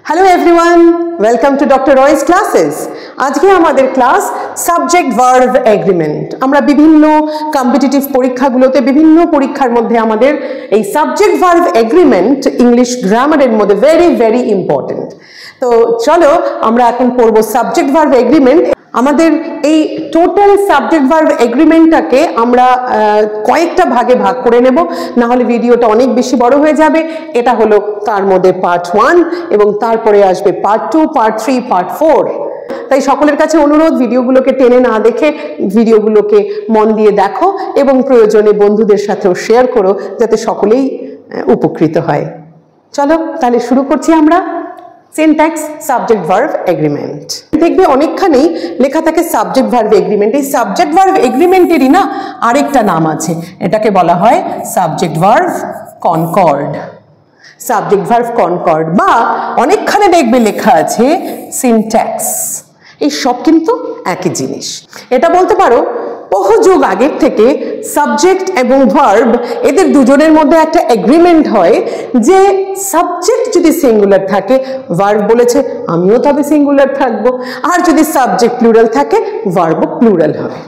Hello everyone, welcome to Dr. Roy's classes. আজকে আমাদের class subject verb agreement. আমরা বিভিন্ন কম্পিটিটিভ পরীক্ষাগুলোতে বিভিন্ন পরীক্ষার মধ্যে আমাদের এই সাবজেক্ট ভার্ব এগ্রিমেন্ট ইংলিশ গ্রামারের মধ্যে ভেরি ইম্পর্টেন্ট। তো চলো আমরা এখন পড়ব সাবজেক্ট ভার্ব এগ্রিমেন্ট। আমাদের এই টোটাল সাবজেক্ট ভার্ব এগ্রিমেন্টটাকে আমরা কয়েকটা ভাগে ভাগ করে নেব, না হলে ভিডিওটা অনেক বেশি বড় হয়ে যাবে। এটা হলো তার মধ্যে পার্ট 1 এবং তারপরে আসবে পার্ট 2, পার্ট 3, পার্ট 4। তাই সকলের কাছে অনুরোধ, ভিডিওগুলোকে টেনে না দেখে ভিডিওগুলোকে মন দিয়ে দেখো এবং প্রয়োজনে বন্ধুদের সাথেও শেয়ার করো যাতে সকলেই উপকৃত হয়। চলো তাহলে শুরু করছি আমরা। Syntax subject verb agreement. দেখবে অনেকখানি লেখা থাকে সাবজেক্ট ভার্ব এগ্রিমেন্ট। এই সাবজেক্ট ভার্ব এগ্রিমেন্টেরই না আরেকটা নাম আছে, এটাকে বলা হয় subject verb concord. Subject verb concord বা অনেকখানে দেখবে লেখা আছে সিনট্যাক্স। এই সব কিন্তু একই জিনিস। এটা বলতে পারো বহু যুগ আগের থেকে সাবজেক্ট এবং ভার্ব এদের দুজনের মধ্যে একটা এগ্রিমেন্ট হয় যে সাবজেক্ট যদি সিঙ্গুলার থাকে, ভার্ব বলেছে আমিও তবে সিঙ্গুলার থাকবো, আর যদি সাবজেক্ট প্লুরাল থাকে ভার্বও প্লুরাল হবে।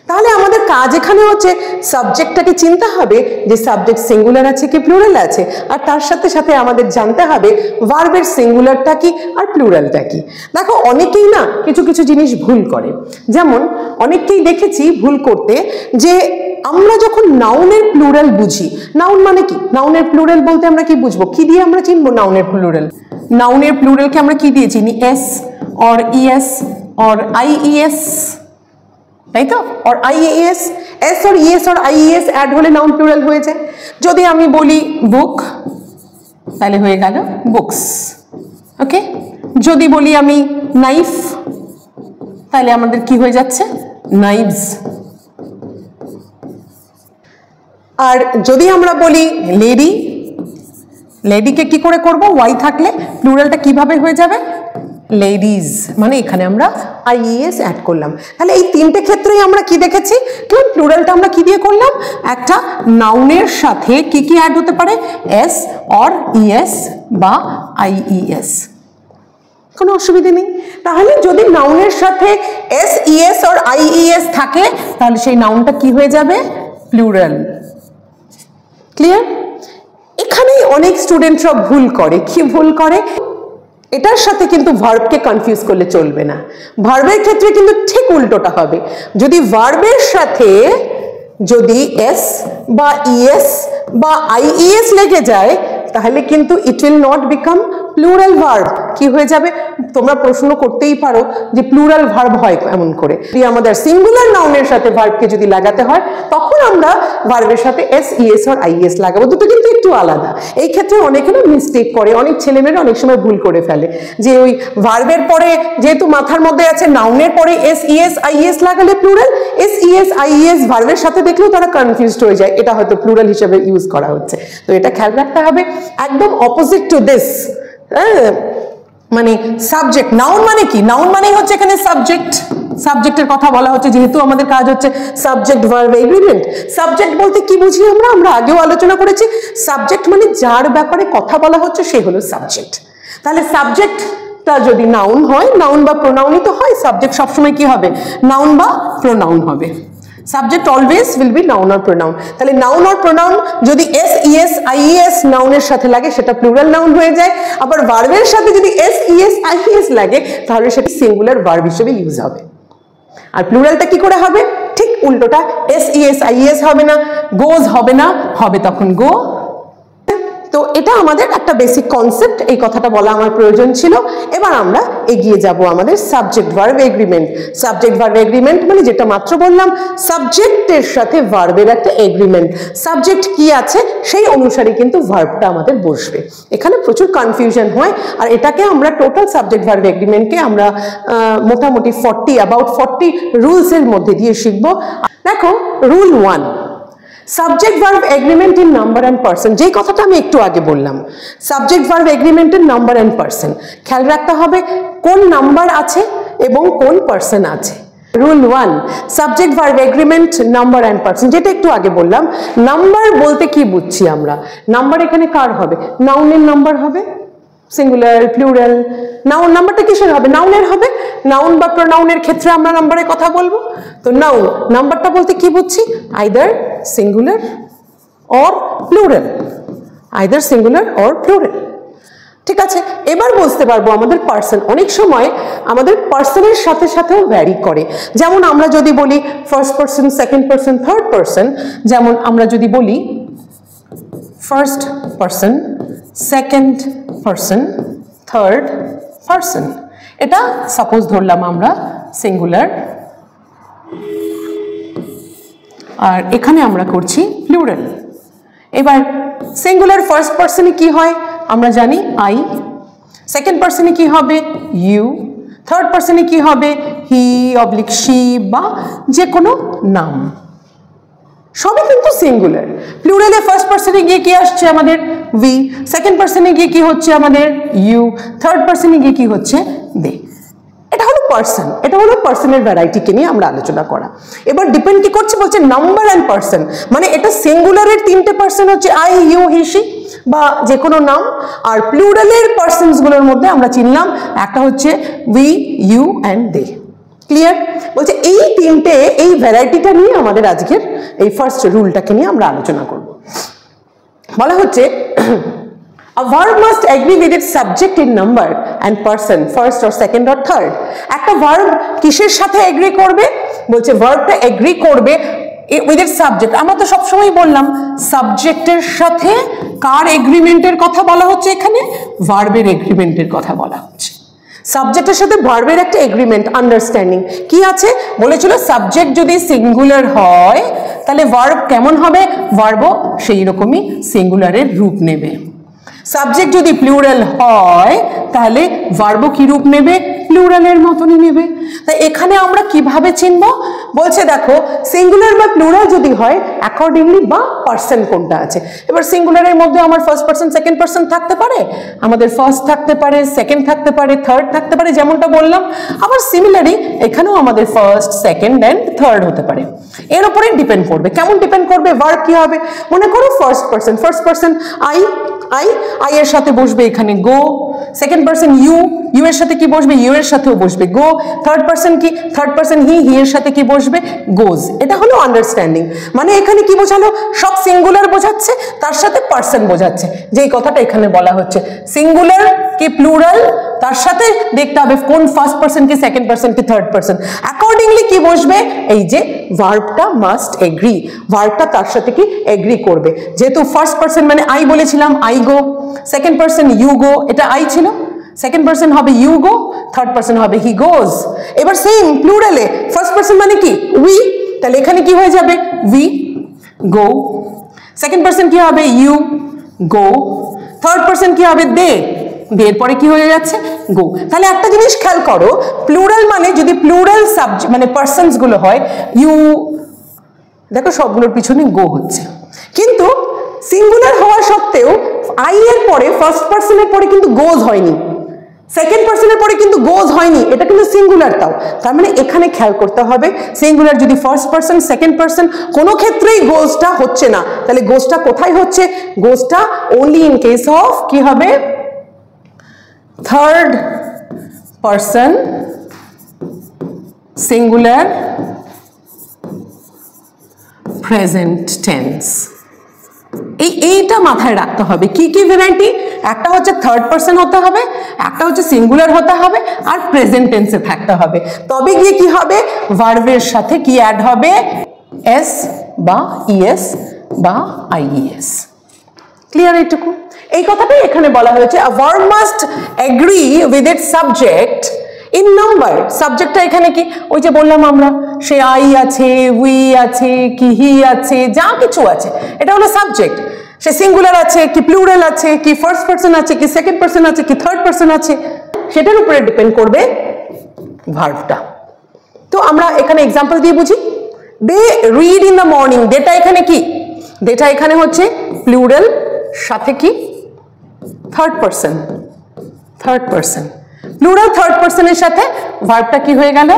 তাহলে আমাদের কাজ এখানে হচ্ছে সাবজেক্টটাকে চিনতে হবে যে সাবজেক্ট সিঙ্গুলার আছে কি প্লুরাল আছে, আর তার সাথে সাথে আমাদের জানতে হবে ভার্বের সিঙ্গুলারটা কি আর প্লুরালটা কি। দেখো অনেকেই না কিছু কিছু জিনিস ভুল করে। যেমন অনেককেই দেখেছি ভুল করতে যে আমরা যখন নাউনের প্লুরাল বুঝি, নাউন মানে কি, নাউনের প্লুরাল বলতে আমরা কি বুঝবো, কি দিয়ে আমরা চিনবো নাউনের প্লুরাল? নাউনের প্লুরালকে আমরা কি দিয়ে চিনি? S or ES or IES, তাই তো? और आईएएस, एस और ईएस और आईएएस ऐड হলে নাউন প্লুরাল হয়ে যায়। যদি আমি বলি বুক তাহলে হয়ে গেল বুকস, ওকে। যদি বলি আমি নাইফ তাহলে আমাদের কি হয়ে যাচ্ছে? নাইভস। আর যদি আমরা বলি লেডি, লেডিকে কি করে করব? ওয়াই থাকলে প্লুরালটা কিভাবে হয়ে যাবে? লেডিজ। মানে এখানে আমরা আইইএস অ্যাড করলাম। তাহলে এই তিনটে ক্ষেত্রেই আমরা কি দেখেছি? কারণ প্লুরালটা আমরা কি দিয়ে করলাম? একটা নাউনের সাথে কি কি অ্যাড হতে পারে? এস অর ইএস বা আইইএস, কোনো অসুবিধা নেই। তাহলে যদি নাউনের সাথে এস ইএস অর আইইএস থাকে তাহলে সেই নাউনটা কি হয়ে যাবে? প্লুরাল। ক্লিয়ার? এখানেই অনেক স্টুডেন্টরা ভুল করে। কি ভুল করে? এটার সাথে কিন্তু ভার্বকে কনফিউজ করলে চলবে না। ভার্বের ক্ষেত্রে কিন্তু ঠিক উল্টোটা হবে। যদি ভার্বের সাথে যদি এস বা ইএস বা আইইএস লেগে যায় তাহলে কিন্তু it will not become plural verb. কি হয়ে যাবে? তোমরা প্রশ্ন করতেই পারো যে প্লুরাল ভার্ব হয় এমন করে। যদি আমাদের সিঙ্গুলার নাউনের সাথে ভার্বকে যদি লাগাতে হয় তখন আমরা ভার্বের সাথে এস ইএস আর আইএস লাগাবো। দুটো কিন্তু একটু আলাদা। এই ক্ষেত্রে অনেকে না মিস্টেক করে, অনেক ছেলেমেয়েরা অনেক সময় ভুল করে ফেলে যে ওই ভার্বের পরে যেহেতু মাথার মধ্যে আছে নাউনের পরে এস ইএস আইএস লাগালে প্লুরাল, এস ইএস আইএস ভার্বের সাথে দেখলেও তারা কনফিউজড হয়ে যায়, এটা হয়তো প্লুরাল হিসেবে ইউজ করা হচ্ছে। তো এটা খেয়াল রাখতে হবে, একদম অপোজিট টু দিস। মানে সাবজেক্ট, নাউন মানে কি? নাউন মানে হচ্ছে এখানে সাবজেক্ট, সাবজেক্টের কথা বলা হচ্ছে যেহেতু আমাদের কাজ হচ্ছে সাবজেক্ট ভার্ব এগ্রিমেন্ট। সাবজেক্ট বলতে কি বুঝি আমরা আগেও আলোচনা করেছি। সাবজেক্ট মানে যার ব্যাপারে কথা বলা হচ্ছে সে হলো সাবজেক্ট। তাহলে সাবজেক্টটা যদি নাউন হয়, নাউন বা প্রোনাউনই তো হয়, সাবজেক্ট সবসময় কি হবে? নাউন বা প্রোনাউন হবে। Subject always will be noun or pronoun. তাহলে নাউন অর প্রোনাউন যদি এস ইএস আইইএস নাউনের সাথে লাগে সেটা প্লুরাল নাউন হয়ে যায়। আবার ভার্বের সাথে যদি এস ইএস আইইএস লাগে তাহলে সেটা সিঙ্গুলার ভার্ব হিসেবে ইউজ হবে। আর প্লুরালটা কি করে হবে? ঠিক উল্টোটা, এস ইএস আইইএস হবে না, গোজ হবে না, হবে তখন গো। তো এটা আমাদের একটা বেসিক কনসেপ্ট, এই কথাটা বলা আমার প্রয়োজন ছিল। এবার আমরা এগিয়ে যাব আমাদের subject verb agreement. Subject verb agreement মানে যেটা মাত্র বললাম, সাবজেক্টের সাথে ভার্বের একটা এগ্রিমেন্ট। সাবজেক্ট কি আছে সেই অনুসারে কিন্তু ভার্বটা আমাদের বসবে। এখানে প্রচুর কনফিউশন হয়, আর এটাকে আমরা টোটাল সাবজেক্ট ভার্ব এগ্রিমেন্টকে আমরা মোটামুটি 40 রুলসের মধ্যে দিয়ে শিখবো। দেখো rule 1, subject verb agreement in number and person. যেই কথাটা আমি একটু আগে বললাম, subject verb agreement in number and person. খেয়াল রাখতে হবে কোন নাম্বার আছে এবং কোন পার্সন আছে। Rule 1, subject verb agreement number and person, যেটা একটু আগে বললাম। নাম্বার বলতে কি বুঝছি আমরা? নাম্বার এখানে কার হবে? নাউনের নাম্বার হবে। Singular, plural. নাউন নাম্বারটা কিসের হবে? নাউনের হবে। নাউন বা প্রোনাউনের ক্ষেত্রে আমরা নাম্বারের কথা বলবো। তো নাউন নাম্বারটা বলতে কি বুঝছি? Either singular or plural, either singular or plural. ঠিক আছে, এবার বুঝতে পারবো আমাদের পার্সন। অনেক সময় আমাদের পার্সনের সাথে সাথেও ভ্যারি করে। যেমন আমরা যদি বলি first person, second person, third person, যেমন আমরা যদি বলি first person, second person, third person, এটা সাপোজ ধরলাম আমরা সিঙ্গুলার, আর এখানে আমরা করছি প্লুরাল। এবার সিঙ্গুলার ফার্স্ট পার্সনে কি হয় আমরা জানি আই, সেকেন্ড পার্সনে কি হবে ইউ, থার্ড পার্সনে কি হবে হি অবলিক শি বা যে কোনো নাম, সবই কিন্তু সিঙ্গুলার। প্লুরালে ফার্স্ট পার্সনে গিয়ে কি আসছে আমাদের উই, সেকেন্ড পার্সনে গিয়ে কি হচ্ছে আমাদের ইউ, থার্ড পার্সনে গিয়ে কি হচ্ছে দে। এটা হলো পার্সন, এটা হলো পার্সনের ভ্যারাইটিকে নিয়ে আমরা আলোচনা করা। এবার ডিপেন্ড কি করছে বলছে নাম্বার অ্যান্ড পার্সন, মানে এটা সিঙ্গুলারের তিনটে পার্সন হচ্ছে আই, ইউ, হি, শি বা যে কোনো নাম, আর প্লুরালের পার্সনস গুলোর মধ্যে আমরা চিনলাম একটা হচ্ছে we, you and they. Clear? বলছে এই তিনটে, এই ভ্যারাইটিটা নিয়ে আমাদের আজকের এই ফার্স্ট রুলটাকে নিয়ে আমরা আলোচনা করব। বলা হচ্ছে a verb must agree with its subject in number and person, first or second or third. একটা verb কিসের সাথে এগ্রি করবে? বলছে ভার্বটা এগ্রি করবে with its subject। আমরা তো সবসময় বললাম সাবজেক্টের সাথে কার এগ্রিমেন্টের কথা বলা হচ্ছে, এখানে ভার্বের এগ্রিমেন্টের কথা বলা হচ্ছে। সাবজেক্টের সাথে ভার্বের একটা এগ্রিমেন্ট, আন্ডারস্ট্যান্ডিং কি আছে বলেছিল, সাবজেক্ট যদি সিঙ্গুলার হয় তাহলে ভার্ব কেমন হবে? ভার্বও সেই রকমই সিঙ্গুলারের রূপ নেবে। সাবজেক্ট যদি প্লুরাল হয় তাহলে ভার্বও কি রূপ নেবে? প্লুরালের মতনই নেবে। তাই এখানে আমরা কিভাবে চিনব? বলছে দেখো সিঙ্গুলার বা প্লুরাল যদি হয় অ্যাকর্ডিংলি বা পার্সন কোনটা আছে। এবার সিঙ্গুলারের মধ্যে আমার ফার্স্ট পার্সন, সেকেন্ড পার্সন থাকতে পারে, আমাদের ফার্স্ট থাকতে পারে, সেকেন্ড থাকতে পারে, থার্ড থাকতে পারে, যেমনটা বললাম। আবার সিমিলারলি এখানেও আমাদের ফার্স্ট, সেকেন্ড অ্যান্ড থার্ড হতে পারে। এর উপরে ডিপেন্ড করবে। কেমন ডিপেন্ড করবে? ভার্ব কি হবে? মনে করো first person I, I, I এর সাথে বসবে এখানে গো। সেকেন্ড পার্সন ইউ, ইউ এর সাথে কি বসবে? ইউ এর সাথেও বসবে গো। থার্ড পার্সন কি? থার্ড পার্সন হি, হি এর সাথে কি বসবে? গোজ। এটা হলো আন্ডারস্ট্যান্ডিং। মানে এখানে কি বোঝালো? সব সিঙ্গুলার বোঝাচ্ছে, তার সাথে পার্সন বোঝাচ্ছে, যেই কথাটা এখানে বলা হচ্ছে। সিঙ্গুলার কি প্লুরাল, তার সাথে দেখতে হবে কোন ফার্স্ট পার্সন কি, সেকেন্ড পার্সন কি, থার্ড পার্সন। অ্যাকর্ডিংলি কি বসবে? এই যে ভার্বটা মাস্ট এগ্রি, ভার্বটা তার সাথে কি এগ্রি করবে। যেহেতু ফার্স্ট পার্সন মানে আই বলেছিলাম, I go, second person you go, এটা আই ছিল, সেকেন্ড পার্সন হবে ইউ গো, থার্ড পার্সন হবে হি গোজ। এবার সেম প্লুরালে ফার্স্ট পার্সন মানে কি উই, তাহলে এখানে কি হয়ে যাবে? We go. সেকেন্ড পার্সন কি হবে? You go. থার্ড পার্সন কি হবে? দে, দের পরে কি হয়ে যাচ্ছে? গো। তাহলে একটা জিনিস খেয়াল করো, প্লুরাল মানে যদি প্লুরাল সাবজেক্ট মানে পার্সনস গুলো হয় ইউ, দেখো সবগুলোর পিছনে গো হচ্ছে, কিন্তু সিঙ্গুলার হওয়া সত্ত্বেও আই এর পরে ফার্স্ট পার্সনের পরে কিন্তু গোজ হয়নি, সেকেন্ড পার্সনের পরে কিন্তু গোজ হয়নি, এটা কিন্তু সিঙ্গুলার। তাও তার মানে এখানে খেয়াল করতে হবে সিঙ্গুলার যদি ফার্স্ট পার্সন, সেকেন্ড পার্সন কোনো ক্ষেত্রেই গোজটা হচ্ছে না, তাহলে গোজটা কোথায় হচ্ছে? গোজটা ওনলি ইন কেস অফ কি হবে? Third person singular present tense. এইটা মাথায় রাখতে হবে। কি কি ভ্যারাইটি? একটা হচ্ছে থার্ড পার্সন হতে হবে, একটা হচ্ছে সিঙ্গুলার হতে হবে, আর প্রেজেন্ট টেন্সে থাকতে হবে। তবে গিয়ে কি হবে? ভার্বের সাথে কি অ্যাড হবে? এস বা ইএস বা আইইএস। ক্লিয়ার এইটুকু? এই কথাটাই এখানে বলা হয়েছে, a verb must agree with its subject in number। সাবজেক্টটা এখানে কি? ওই যে বললাম আমরা, সে আই আছে, উই আছে, কি হি আছে, যা কিছু আছে, এটা হলো সাবজেক্ট। সে সিঙ্গুলার আছে কি প্লুরাল আছে কি ফার্স্ট পার্সন আছে কি সেকেন্ড পার্সন আছে কি থার্ড পার্সন আছে, সেটার উপরে ডিপেন্ড করবে ভার্বটা। তো আমরা এখানে এক্সাম্পল দিয়ে বুঝি। They read in the morning, দেটা এখানে কি? দেটা এখানে হচ্ছে প্লুরাল, সাথে কি? Third person, third person. Plural third পার্সনের সাথে ভার্বটা কি হয়ে গেল?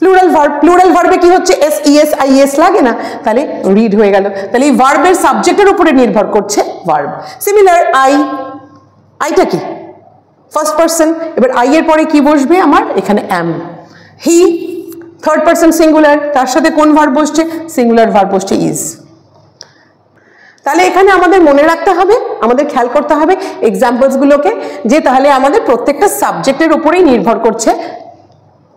Plural verb. প্লুরাল ভার্বে কি হচ্ছে? এস ইএস আইএস লাগে না, তাহলে রিড হয়ে গেল। তাহলে এই ভার্বের সাবজেক্টের উপরে নির্ভর করছে ভার্ব। সিমিলার আই, আইটা কি? First person. এবার আই এর পরে কি বসবে আমার? এখানে অ্যাম। হি থার্ড পার্সন সিঙ্গুলার, তার সাথে কোন ভার্ব বসছে? সিঙ্গুলার ভার্ব বসছে ইজ। তাহলে এখানে আমাদের মনে রাখতে হবে, আমাদের খেয়াল করতে হবে এক্সাম্পলসগুলোকে, যে তাহলে আমাদের প্রত্যেকটা সাবজেক্টের উপরেই নির্ভর করছে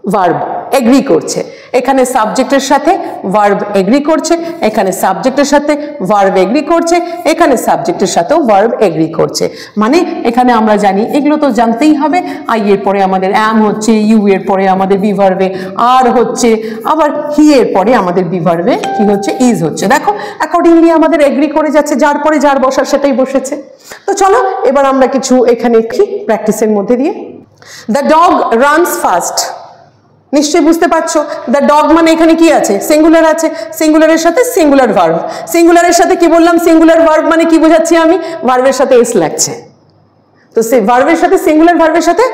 ভার্ব এগ্রি করছে। এখানে সাবজেক্টের সাথে ভার্ব এগ্রি করছে, এখানে সাবজেক্টের সাথে ভার্ব এগ্রি করছে, এখানে সাবজেক্টের সাথেও ভার্ব এগ্রি করছে। মানে এখানে আমরা জানি, এগুলো তো জানতেই হবে, আই এর পরে আমাদের অ্যাম হচ্ছে, ইউ এর পরে আমাদের বি ভার্বে আর হচ্ছে, আবার হি এর পরে আমাদের বি ভার্বে কি হচ্ছে? ইজ হচ্ছে। দেখো অ্যাকর্ডিংলি আমাদের এগ্রি করে যাচ্ছে, যার পরে যার বসার সেটাই বসেছে। তো চলো এবার আমরা কিছু এখানে কি প্র্যাকটিসের মধ্যে দিয়ে, দ্য ডগ রানস ফাস্ট। নিশ্চয়ই বুঝতে পারছো দ্য ডগ মানে এখানে কি আছে? সিঙ্গুলার আছে, সিঙ্গুলারের সাথে সিঙ্গুলার ভার্ব। সিঙ্গুলারের সাথে কি বললাম? সিঙ্গুলার ভার্ব মানে কি বোঝাচ্ছি আমি? ভার্বের সাথে এস লাগছে। তো সে ভার্বের সাথে সিঙ্গুলার ভার্বের সাথে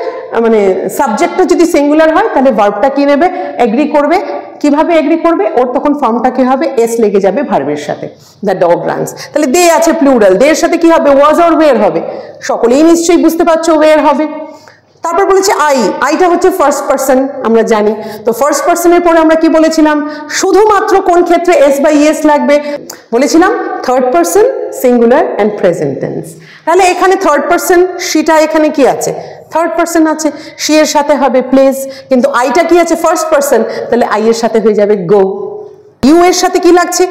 মানে সাবজেক্টটা যদি সিঙ্গুলার হয় তাহলে ভার্বটা কি নেবে? এগ্রি করবে। কিভাবে এগ্রি করবে? ওর তখন ফর্মটা কি হবে? এস লেগে যাবে ভার্বের সাথে। দ্য ডগ রানস, তাহলে দে আছে প্লুরাল, দের সাথে কি হবে? ওয়াজ অর ওয়ের হবে। সকলেই নিশ্চয়ই বুঝতে পারছো ওয়ের হবে। তারপর বলেছে আই, আইটা হচ্ছে ফার্স্ট পার্সন, আমরা জানি। তো ফার্স্ট পার্সনের পরে আমরা কি বলেছিলাম? শুধুমাত্র কোন ক্ষেত্রে এস বা ইএস লাগবে? বলেছিলাম third person singular and present tense. তাহলে এখানে থার্ড পার্সন, সেটা এখানে কি আছে? থার্ড পার্সন আছে, সি এর সাথে হবে প্লেস, কিন্তু আইটা কি আছে? ফার্স্ট পার্সন, তাহলে আই এর সাথে হয়ে যাবে গো। ইউ এর সাথে কি লাগছে?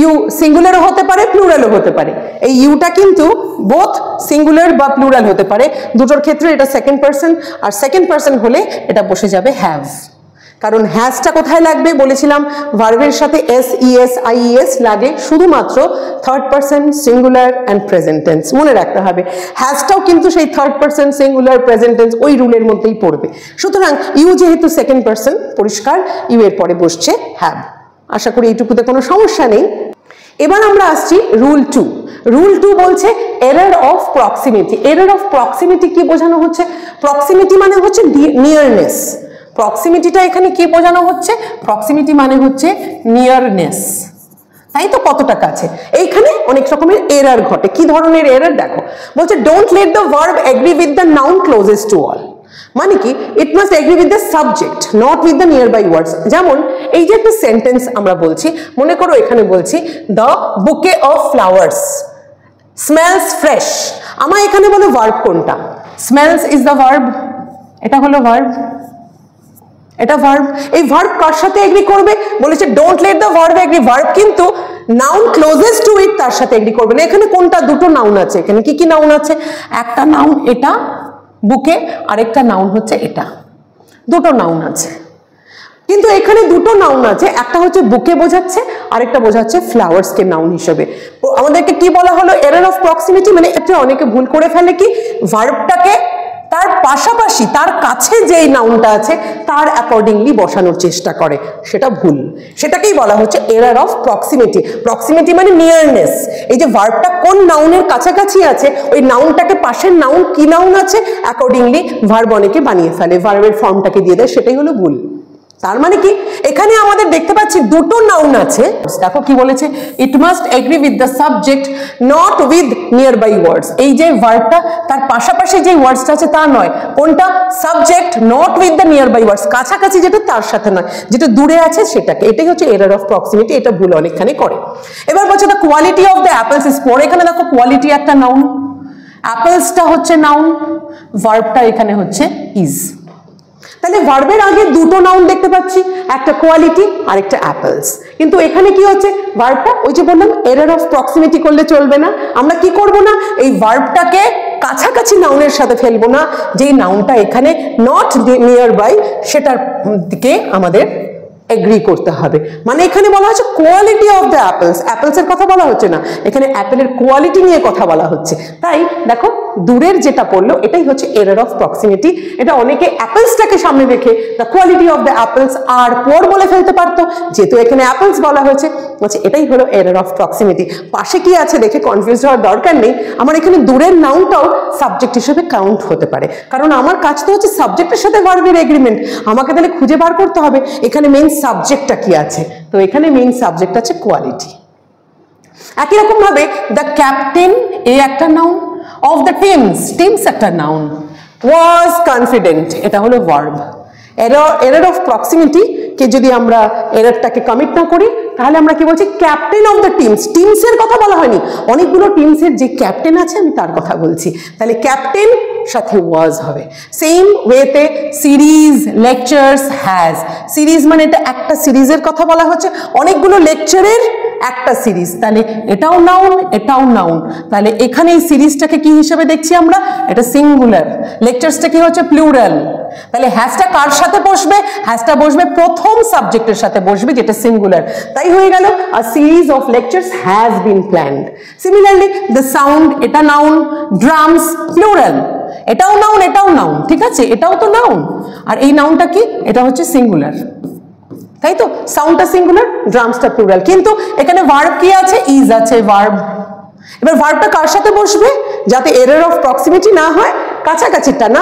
ইউ সিঙ্গুলারও হতে পারে, প্লুরালও হতে পারে। এই ইউটা কিন্তু বোথ সিঙ্গুলার বা প্লুরাল হতে পারে, দুটোর ক্ষেত্রে এটা সেকেন্ড পার্সন। আর সেকেন্ড পার্সন হলে এটা বসে যাবে হ্যাভ। কারণ হ্যাজটা কোথায় লাগবে? বলেছিলাম ভার্বের সাথে এস ইএস আইএস লাগে শুধুমাত্র third person singular and present tense. মনে রাখতে হবে হ্যাজটাও কিন্তু সেই third person singular present tense ওই রুলের মধ্যেই পড়বে। সুতরাং ইউ যেহেতু সেকেন্ড পার্সন, পরিষ্কার ইউ এর পরে বসছে হ্যাভ। আশা করি এইটুকুতে কোনো সমস্যা নেই। এবার আমরা আসছি রুল 2। রুল 2 বলছে error of proximity. Error of proximity কি বোঝানো হচ্ছে? প্রক্সিমিটি মানে হচ্ছে নিয়ারনেস। প্রক্সিমিটিটা এখানে কি বোঝানো হচ্ছে? প্রক্সিমিটি মানে হচ্ছে নিয়ারনেস, তাই তো? কতটা কাছে। এইখানে অনেক রকমের এরর ঘটে। কি ধরনের এরর? দেখো বলছে don't let the verb agree with the noun closest to all. মানে কি? It must agree with the subject not with the nearby words. যেমন এই যে একটা সেন্টেন্স আমরা বলছি, মনে করো এখানে বলছি দ্য বুকে অফ ফ্লাওয়ার্স স্মেলস ফ্রেশ। আমার এখানে বলো ভার্ব কোনটা? স্মেলস ইজ দ্য ভার্ব, এটা হলো ভার্ব, এটা ভার্ব। এই ভার্ব কার সাথে এগ্রি করবে? বলেছে don't let the verb agree. Verb কিন্তু নাউন ক্লোজেস্ট টু ইট তার সাথে এগ্রি করবে না। এখানে কোনটা? দুটো নাউন আছে। এখানে কি কি নাউন আছে? একটা নাউন এটা বুকে, আরেকটা নাউন হচ্ছে এটা। দুটো নাউন আছে, কিন্তু এখানে দুটো নাউন আছে, একটা হচ্ছে বুকে বোঝাচ্ছে, আরেকটা বোঝাচ্ছে ফ্লাওয়ার্স কে নাউন হিসেবে। আমাদেরকে কি বলা হলো? Error of proximity. মানে এটা অনেকে ভুল করে ফেলে কি, ভার্বটাকে তার পাশাপাশি তার কাছে যেই নাউনটা আছে তার অ্যাকর্ডিংলি বসানোর চেষ্টা করে, সেটা ভুল। সেটাকেই বলা হচ্ছে এরর অফ প্রক্সিমিটি। প্রক্সিমিটি মানে নিয়ারনেস। এই যে ভার্বটা কোন নাউনের কাছাকাছি আছে, ওই নাউনটাকে পাশের নাউন কি নাউন আছে অ্যাকর্ডিংলি ভার্ব অনেকে বানিয়ে ফেলে, ভার্বের ফর্মটাকে দিয়ে দেয়, সেটাই হলো ভুল। তার মানে কি এখানে আমাদের দেখতে পাচ্ছি দুটো নাউন আছে। দেখো কি বলেছে, it must agree with the subject not with nearby words. এই যে ভার্বটা তার পাশাপাশি যে ওয়ার্ডসটা আছে তা নয়, কোনটা? Subject not with the nearby words, কাছাকাছি যেটা তার সাথে নয়, যেটা দূরে আছে সেটাকে। এটাই হচ্ছে এরর অফ প্রক্সিমিটি। এটা ভুল অনেকখানি করে। এবার বলছে the quality of the apples is poor. এখানে দেখো কোয়ালিটি একটা নাউন, অ্যাপেলসটা হচ্ছে নাউন, ভার্বটা এখানে হচ্ছে ইজ। তাহলে ভার্বের আগে দুটো নাউন দেখতে পাচ্ছি, একটা কোয়ালিটি আর একটা অ্যাপেলস। কিন্তু এখানে কি হচ্ছে? ভার্বটা ওই যে বললাম এরর অফ প্রক্সিমিটি করলে চলবে না। আমরা কি করব না, এই ভার্বটাকে কাছাকাছি নাউনের সাথে ফেলবো না, যেই নাউনটা এখানে নট নিয়ার বাই সেটার দিকে আমাদের এগ্রি করতে হবে। মানে এখানে বলা হচ্ছে কোয়ালিটি অফ দ্য অ্যাপেলস, অ্যাপেলসের কথা বলা হচ্ছে না, এখানে অ্যাপেলের কোয়ালিটি নিয়ে কথা বলা হচ্ছে। তাই দেখো দূরের যেটা পড়লো এটাই হচ্ছে এরর অফ প্রক্সিমিটি। এটা অনেকে অ্যাপেলসটাকে সামনে রেখে the quality of the apples are poor বলে ফেলতে পারতো, যেহেতু এখানে অ্যাপেলস বলা হয়েছে, বলছে এটাই হলো এরর অফ প্রক্সিমিটি। পাশে কি আছে দেখে কনফিউজ হওয়ার দরকার নেই। আমার এখানে দূরের নাউনটাও সাবজেক্ট হিসেবে কাউন্ট হতে পারে, কারণ আমার কাজ তো হচ্ছে সাবজেক্টের সাথে ভার্বের এগ্রিমেন্ট। আমাকে তাহলে খুঁজে বার করতে হবে এখানে মেইন সাবজেক্টটা কি আছে। তো এখানে মেইন সাবজেক্ট আছে কোয়ালিটি। একই রকম ভাবে দ্য ক্যাপ্টেন এ একটা noun, of the teams, teams একটা নাউন, was confident, এটা হলো ভার্ব। এরর অফ প্রক্সিমিটি কে যদি আমরা এররটাকে কমিট না করি তাহলে আমরা কি বলছি, ক্যাপ্টেন অফ দ্য টিমস, টিমসের কথা বলা হয়নি, অনেকগুলো টিমসের যে ক্যাপ্টেন আছে আমি তার কথা বলছি, তাহলে ক্যাপ্টেন সাথে ওয়াজ হবে। সেম ওয়েতে সিরিজ, লেকচার্স, হ্যাজ, সিরিজ মানে এটা একটা সিরিজের কথা বলা হচ্ছে, অনেকগুলো লেকচারের একটা সিরিজ, তাহলে এটাও নাউন এটাও নাউন, তাহলে এখানে এই সিরিজটাকে কি হিসেবে দেখছি আমরা, এটা সিঙ্গুলার, লেকচার্সটা কি হচ্ছে প্লুরাল, তাহলে হ্যাজটা কার সাথে বসবে, হ্যাজটা বসবে প্রথম সাবজেক্টের সাথে বসবে যেটা সিঙ্গুলার, তাই হয়ে গেল আ series of lectures has been planned. Similarly the sound, এটা নাউন, ড্রামস প্লুরাল, এটাও নাউন এটাও নাউন, ঠিক আছে, এটাও তো নাউন, আর এই নাউনটা কি, এটা হচ্ছে সিঙ্গুলার, তাই তো, সাউন্ডটা সিঙ্গুলার, ড্রামসটা প্লুরাল, কিন্তু এখানে ভার্ব কি আছে, ইজ আছে, ভার্ব। এবার ভার্বটা কার সাথে বসবে, যাতে এরর অফ প্রক্সিমিটি না হয়, কাছাকাছিটা না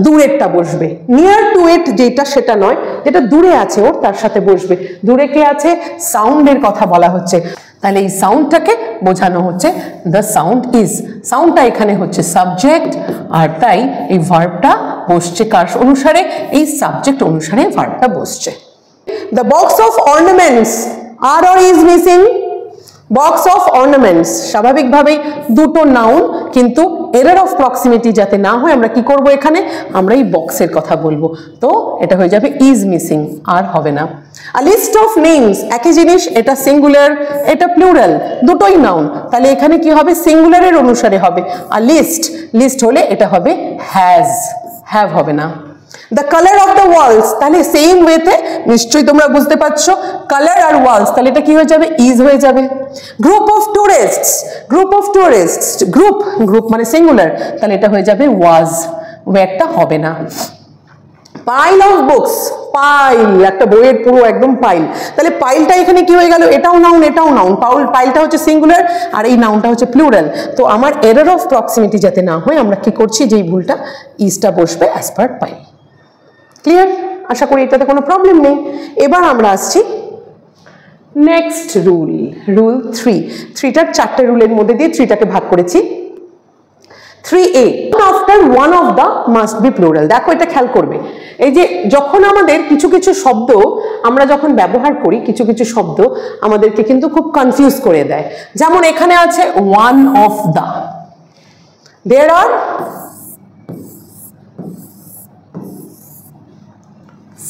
দূরেরটা বসবে, নিয়ার টু ইট যেটা সেটা নয়, যেটা দূরে আছে ওর তার সাথে বসবে। দূরে কে আছে, সাউন্ডের কথা বলা হচ্ছে, তাহলে এই সাউন্ডটাকে বোঝানো হচ্ছে দ্য সাউন্ড ইজ, সাউন্ডটা এখানে হচ্ছে সাবজেক্ট, আর তাই এই ভার্বটা বসছে কার অনুসারে, এই সাবজেক্ট অনুসারে ভার্বটা বসছে। The box of ornaments, are or is missing, box of ornaments স্বাভাবিকভাবেই দুটো নাউন, কিন্তু এরর অফ প্রক্সিমিটি যাতে না হয় আমরা কি করব, এখানে আমরা এই বক্সের কথা বলবো, তো এটা হয়ে যাবে ইজ মিসিং, আর হবে না। আ লিস্ট অফ নেমস, একই জিনিস, এটা সিঙ্গুলার এটা প্লুরাল, দুটোই নাউন, তাহলে এখানে কি হবে, সিঙ্গুলারের অনুসারে হবে, আর লিস্ট, লিস্ট হলে এটা হবে হ্যাজ, হ্যাভ হবে না। The colour of the walls, তাহলে সেম ওয়েতে নিশ্চয়ই তোমরা বুঝতে পারছো, কালার আর ওয়ালস, তাহলে এটা কি হয়ে যাবে, ইজ হয়ে যাবে। Group of tourists, group of tourists, group, group মানে সিঙ্গুলার, তাহলে এটা হয়ে যাবে ওয়াজ, ওয়েটটা হবে না। পাইল অফ বুকস, পাইল, একটা বইয়ের পুরো একদম পাইল, তাহলে পাইলটা এখানে কি হয়ে গেল, এটাও নাউন এটাও নাউন, পাইলটা হচ্ছে সিঙ্গুলার আর এই নাউনটা হচ্ছে প্লুরাল, তো আমার এরর অফ প্রক্সিমিটি যাতে না হয় আমরা কি করছি, যেই ভুলটা, ইজটা বসবে অ্যাজ পার পাইল। ক্লিয়ার, আশা করি এটাতে কোনো প্রবলেম নেই। এবার আমরা আসছি নেক্সট রুল, রুল 3, 3টার 4টে রুলের মধ্যে দিয়ে 3টাকে ভাগ করেছি। 3A, after one of the must be plural. দেখো এটা খেয়াল করবে, এই যে যখন আমাদের কিছু কিছু শব্দ আমরা যখন ব্যবহার করি, কিছু কিছু শব্দ আমাদেরকে কিন্তু খুব কনফিউজ করে দেয়, যেমন এখানে আছে one of the, there are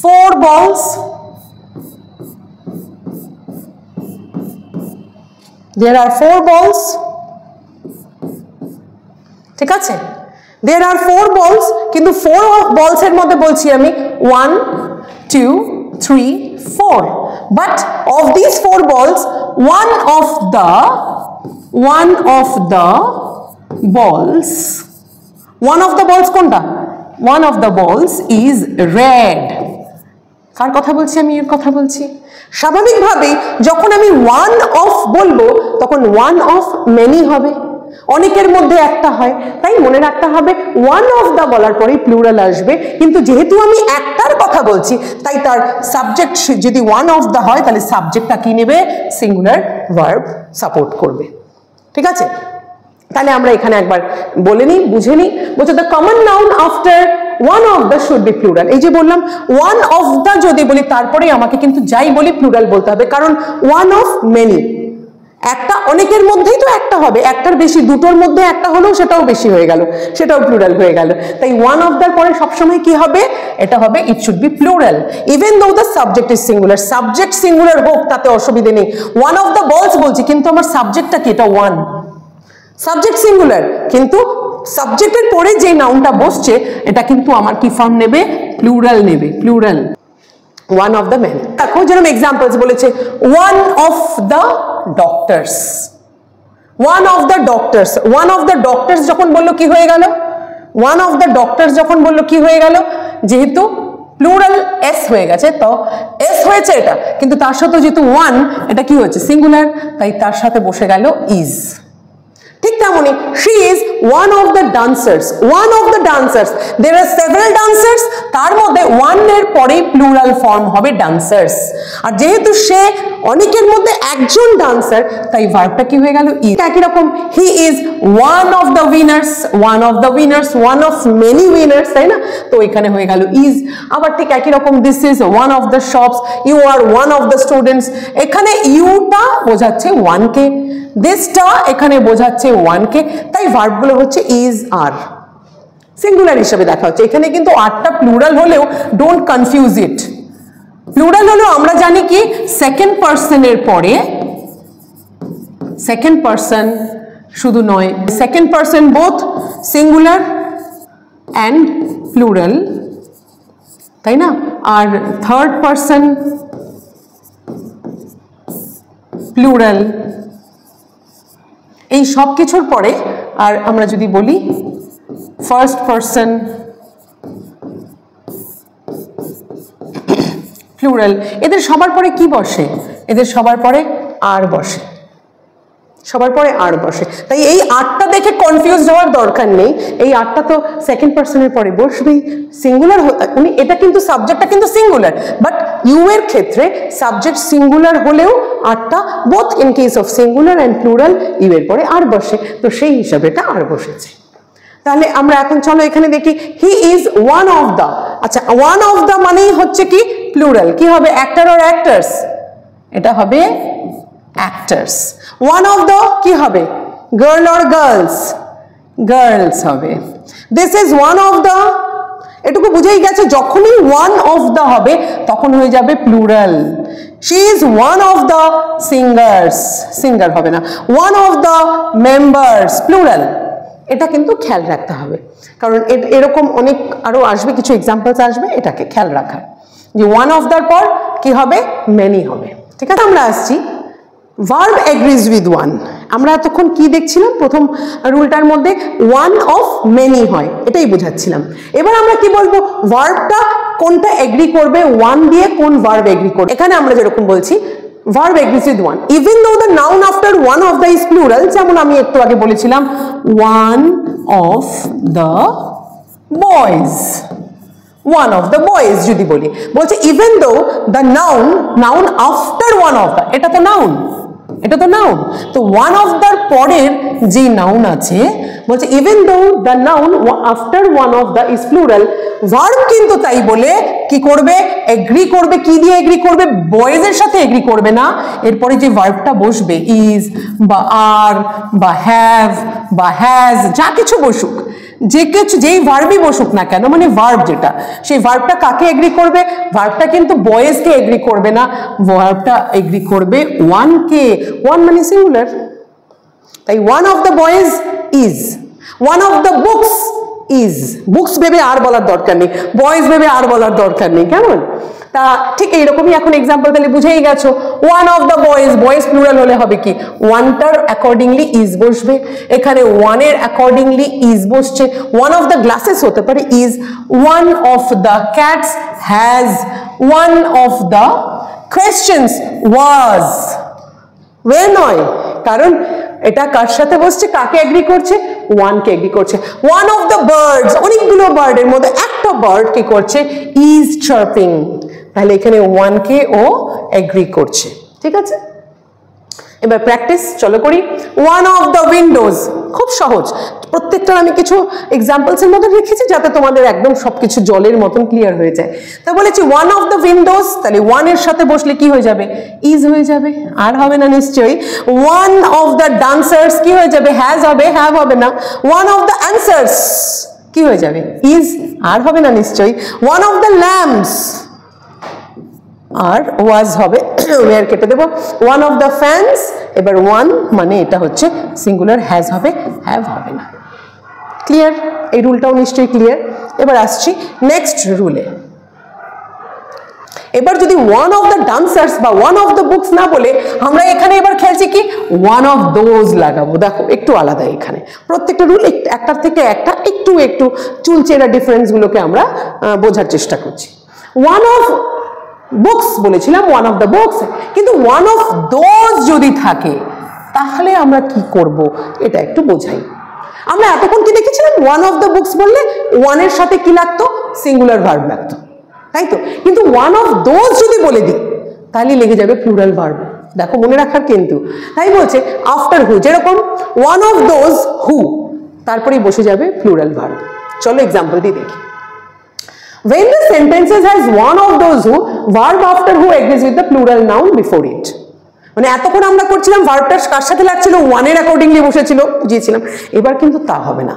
4 balls, there are 4 balls, ঠিক আছে, there are 4 balls, কিন্তু 4 balls এর মধ্যে বলছি আমি 1 2 3 4, but of these 4 balls one of the balls কোনটা, one of the balls is red। কার কথা বলছি আমি, এর কথা বলছি। স্বাভাবিকভাবেই যখন আমি ওয়ান অফ বলবো তখন ওয়ান অফ মেনি হবে, অনেকের মধ্যে একটা হয়, তাই মনে রাখতে হবে ওয়ান অফ দা বলার পরেই প্লুরাল আসবে, কিন্তু যেহেতু আমি একটার কথা বলছি তাই তার সাবজেক্ট যদি ওয়ান অফ দা হয় তাহলে সাবজেক্টটা কি নেবে, সিঙ্গুলার ভার্ব সাপোর্ট করবে, ঠিক আছে। তাহলে আমরা এখানে একবার বলে নিই, বুঝে নিই, বলছে the common noun after one of the should be plural. এই যে বললাম ওয়ান অফ দ্য যদি বলি তারপরে আমাকে কিন্তু যাই বলি প্লুরাল বলতে হবে, কারণ ওয়ান অফ মেনি, একটা অনেকের মধ্যেই তো একটা হবে, একটার বেশি, দুটোর মধ্যে একটা হলেও সেটাও বেশি হয়ে গেল, সেটাও প্লুরাল হয়ে গেল, তাই ওয়ান অফ দ্যার পরে সবসময় কি হবে, এটা হবে it should be plural, even though the subject is singular, subject singular হোক তাতে অসুবিধে নেই। ওয়ান অফ দ্য বলস বলছি কিন্তু আমার সাবজেক্টটা কি, এটা ওয়ান, সাবজেক্ট সিঙ্গুলার, কিন্তু সাবজেক্টের পরে যে নাউনটা বসছে এটা কিন্তু আমার কি ফর্ম নেবে, প্লুরাল নেবে, plural. One of the men, দেখো যেরকম এক্সাম্পলস বলেছে one of the doctors, one of the doctors, one of the doctors যখন বললো কি হয়ে গেল, ওয়ান অফ দ্য ডক্টরস যখন বললো কি হয়ে গেল, যেহেতু প্লুরাল এস হয়ে গেছে তো এস হয়েছে এটা, কিন্তু তার সাথে যেহেতু ওয়ান, এটা কি হয়েছে সিঙ্গুলার, তাই তার সাথে বসে গেল ইজ। ঠিক তেমনি she is one of the dancers, one of the dancers, there are several dancers, তার মধ্যে one এর পরে প্লুরাল ফর্ম হবে dancers, আর যেহেতু সে অনেকের মধ্যে একজন ডান্সার তাই ভার্বটা কি হয়ে গেল is। একই রকম he is one of the winners, one of the winners, one of many winners, তাই না, তো এখানে হয়ে গেল is। আবার ঠিক একই রকম this is one of the shops, you are one of the students, এখানে ইউটা বোঝাচ্ছে one কে, দিসটা এখানে বোঝাচ্ছে one কে, তাই ভার্বগুলো হচ্ছে is are সিঙ্গুলার হিসেবে দেখা হচ্ছে। এখানে কিন্তু আরটা প্লুরাল হলেও ডোন্ট কনফিউজ ইট, প্লুরাল হলেও আমরা জানি কি সেকেন্ড পারসনের পরে সেকেন্ড পারসন শুধু নয়, second person both singular and plural, তাই না, আর থার্ড পারসন প্লুরাল, এই সব কিছুর পরে আর আমরা যদি বলি ফার্স্ট পারসন প্লুরাল, এদের সবার পরে কি বসে, এদের সবার পরে আর বসে, সবার পরে আর বসে, তাই এই আরটা দেখে কনফিউজ হওয়ার দরকার নেই, এই আরটা তো সেকেন্ড পারসনের পরে বসবেই, সিঙ্গুলার উনি, এটা কিন্তু সাবজেক্টটা কিন্তু সিঙ্গুলার, বাট ইউ এর ক্ষেত্রে সাবজেক্ট সিঙ্গুলার হলেও আরটা both in case of singular and plural you এর পরে আর বসে, তো সেই হিসাবে এটা আর বসেছে। তাহলে আমরা এখন চলো এখানে দেখি হি ইজ ওয়ান অফ দ্য, আচ্ছা ওয়ান অফ দ্য মানেই হচ্ছে কি প্লুরাল, কি হবে অ্যাক্টর অর অ্যাক্টার্স, এটা হবে অ্যাক্টার্স। ওয়ান অফ দ্য কি হবে গার্ল অর গার্লস, গার্লস হবে। This is one of the, এটুকু বুঝেই গেছে যখনই ওয়ান অফ দ্য হবে তখন হয়ে যাবে plural. She is one of the singers, singer হবে না, one of the members plural, এটা কিন্তু খেয়াল রাখতে হবে, কারণ এরকম অনেক আরো আসবে, কিছু এক্সাম্পলস আসবে, এটাকে খেয়াল রাখা যে ওয়ান অফ দ্যার পর কি হবে মেনি হবে। ঠিক আছে, আমরা আসছি ভার্ব এগ্রিজ উইথ ওয়ান। আমরা এতক্ষণ কি দেখছিলাম, প্রথম রুলটার মধ্যে ওয়ান অফ মেনি হয়, এটাই বোঝাচ্ছিলাম। এবার আমরা কি বলবো, ভার্বটা কোনটা এগ্রি করবে, ওয়ান দিয়ে কোন ভার্ব এগ্রি করবে। এখানে আমরা যেরকম বলছি verb agrees with one even though the noun after one of the is plural, যেমন আমি একটু আগে বলেছিলাম one of the boys, one of the boys যদি বলি, বলছে even though the noun after one of the, এটা তো noun, এটা তো নাউন, তো ওয়ান অফ দ্য পরের যে নাউন আছে বলছে even though the noun after one of the is plural, verb কিন্তু তাই বলে কি করবে এগ্রি করবে, কি দিয়ে এগ্রি করবে, বয়েজ এর সাথে এগ্রি করবে না, এরপরে যে ভার্বটা বসবে ইজ বা আর বা হ্যাভ বা হ্যাজ, যা কিছু বসুক, যে কিছু যেই ভার্বই বসুক না কেন, মানে ভার্ব যেটা, সেই ভার্বটা কাকে এগ্রি করবে, ভার্বটা কিন্তু বয়েজকে এগ্রি করবে না, ভার্বটা এগ্রি করবে ওয়ান কে, ওয়ান মানে সিঙ্গুলার, তাই one of the boys is, one of the books is, books ভেবে আর বলার দরকার নেই, বয়েজ ভেবে আর বলার দরকার নেই, কেমন? তা ঠিক এইরকমই এখন এক্সাম্পল তাহলে বুঝেই গেছো, one of the boys, boys plural হলে হবে কি ওয়ানটার অ্যাকর্ডিংলি ইজ বসবে, এখানে ওয়ানের অ্যাকর্ডিংলি ইজ বসছে, ওয়ান অফ দ্য গ্লাসেস হতে পারে is, one of the cats has, one of the questions was, were নয়, কারণ এটা কার সাথে বসছে, কাকে এগ্রি করছে, ওয়ান কে এগ্রি করছে। ওয়ান অফ দ্য বার্ডস, অনেকগুলো বার্ডের মধ্যে একটা বার্ড কি করছে ইজ চার্পিং, তাহলে এখানে ওয়ান কে ও এগ্রি করছে। ঠিক আছে, এবার প্র্যাকটিস চলো করি। ওয়ান অফ দ্য উইন্ডোজ, খুব সহজ, প্রত্যেকটা আমি কিছু এক্সাম্পলস এর মধ্যে রেখেছি যাতে তোমাদের একদম সবকিছু জলের মতন ক্লিয়ার হয়ে যায়। তা বলেছি ওয়ান অফ দ্য উইন্ডোজ, তাহলে ওয়ান এর সাথে বসলে কি হয়ে যাবে ইজ হয়ে যাবে, আর হবে না নিশ্চয়ই। ওয়ান অফ দ্য ডান্সার্স কি হয়ে যাবে হ্যাজ হবে, হ্যাভ হবে না। ওয়ান অফ দ্য অ্যান্সার্স কি হয়ে যাবে ইজ, আর হবে না নিশ্চয়ই। ওয়ান অফ দ্য ল্যাম্পস আর ওয়াজ হবে, ওয়ার কেটে দেবো। ওয়ান অফ দ্য ফ্যানস, এবার ওয়ান মানে এটা হচ্ছে সিঙ্গুলার, হ্যাজ হবে, হ্যাভ হবে না। ক্লিয়ার, এই রুলটাও নিশ্চয়ই ক্লিয়ার। এবার আসছি নেক্সট রুলে। এবার যদি ওয়ান অফ দ্য ডান্সার্স বা ওয়ান অফ দ্য বুকস না বলে আমরা এখানে এবার খেলছি কি ওয়ান অফ দোজ লাগাবো। দেখো একটু আলাদা, এখানে প্রত্যেকটা রুল একটার থেকে একটা একটু একটু চুলচেরা ডিফারেন্সগুলোকে আমরা বোঝার চেষ্টা করছি। ওয়ান অফ বুকস বলেছিলাম, ওয়ান অফ দ্য বুকস, কিন্তু ওয়ান অফ দোজ যদি থাকে তাহলে আমরা কি করব এটা একটু বোঝাই। আমরা এতক্ষণ কি দেখেছিলাম, ওয়ান অফ দ্য বুকস বললে ওয়ানের সাথে কি লাগতো, সিঙ্গুলার ভার্ব লাগতো, তাই তো। কিন্তু ওয়ান অফ দোজ যদি বলে দিই তাহলে লেগে যাবে প্লুরাল ভার্ব। দেখো মনে রাখার কিন্তু, তাই বলছে আফটার হু, যেরকম ওয়ান অফ দোজ হু, তারপরেই বসে যাবে প্লুরাল ভার্ব। চলো এক্সাম্পল দিয়ে দেখি। When the sentences has one of those who, verb after who agrees with the plural noun before it. মানে এতক্ষণ আমরা করছিলাম ভার্বটা কার সাথে লাগছিল, ওয়ানের অ্যাকর্ডিংলি বসেছিল, বুঝিয়েছিলাম। এবার কিন্তু তা হবে না,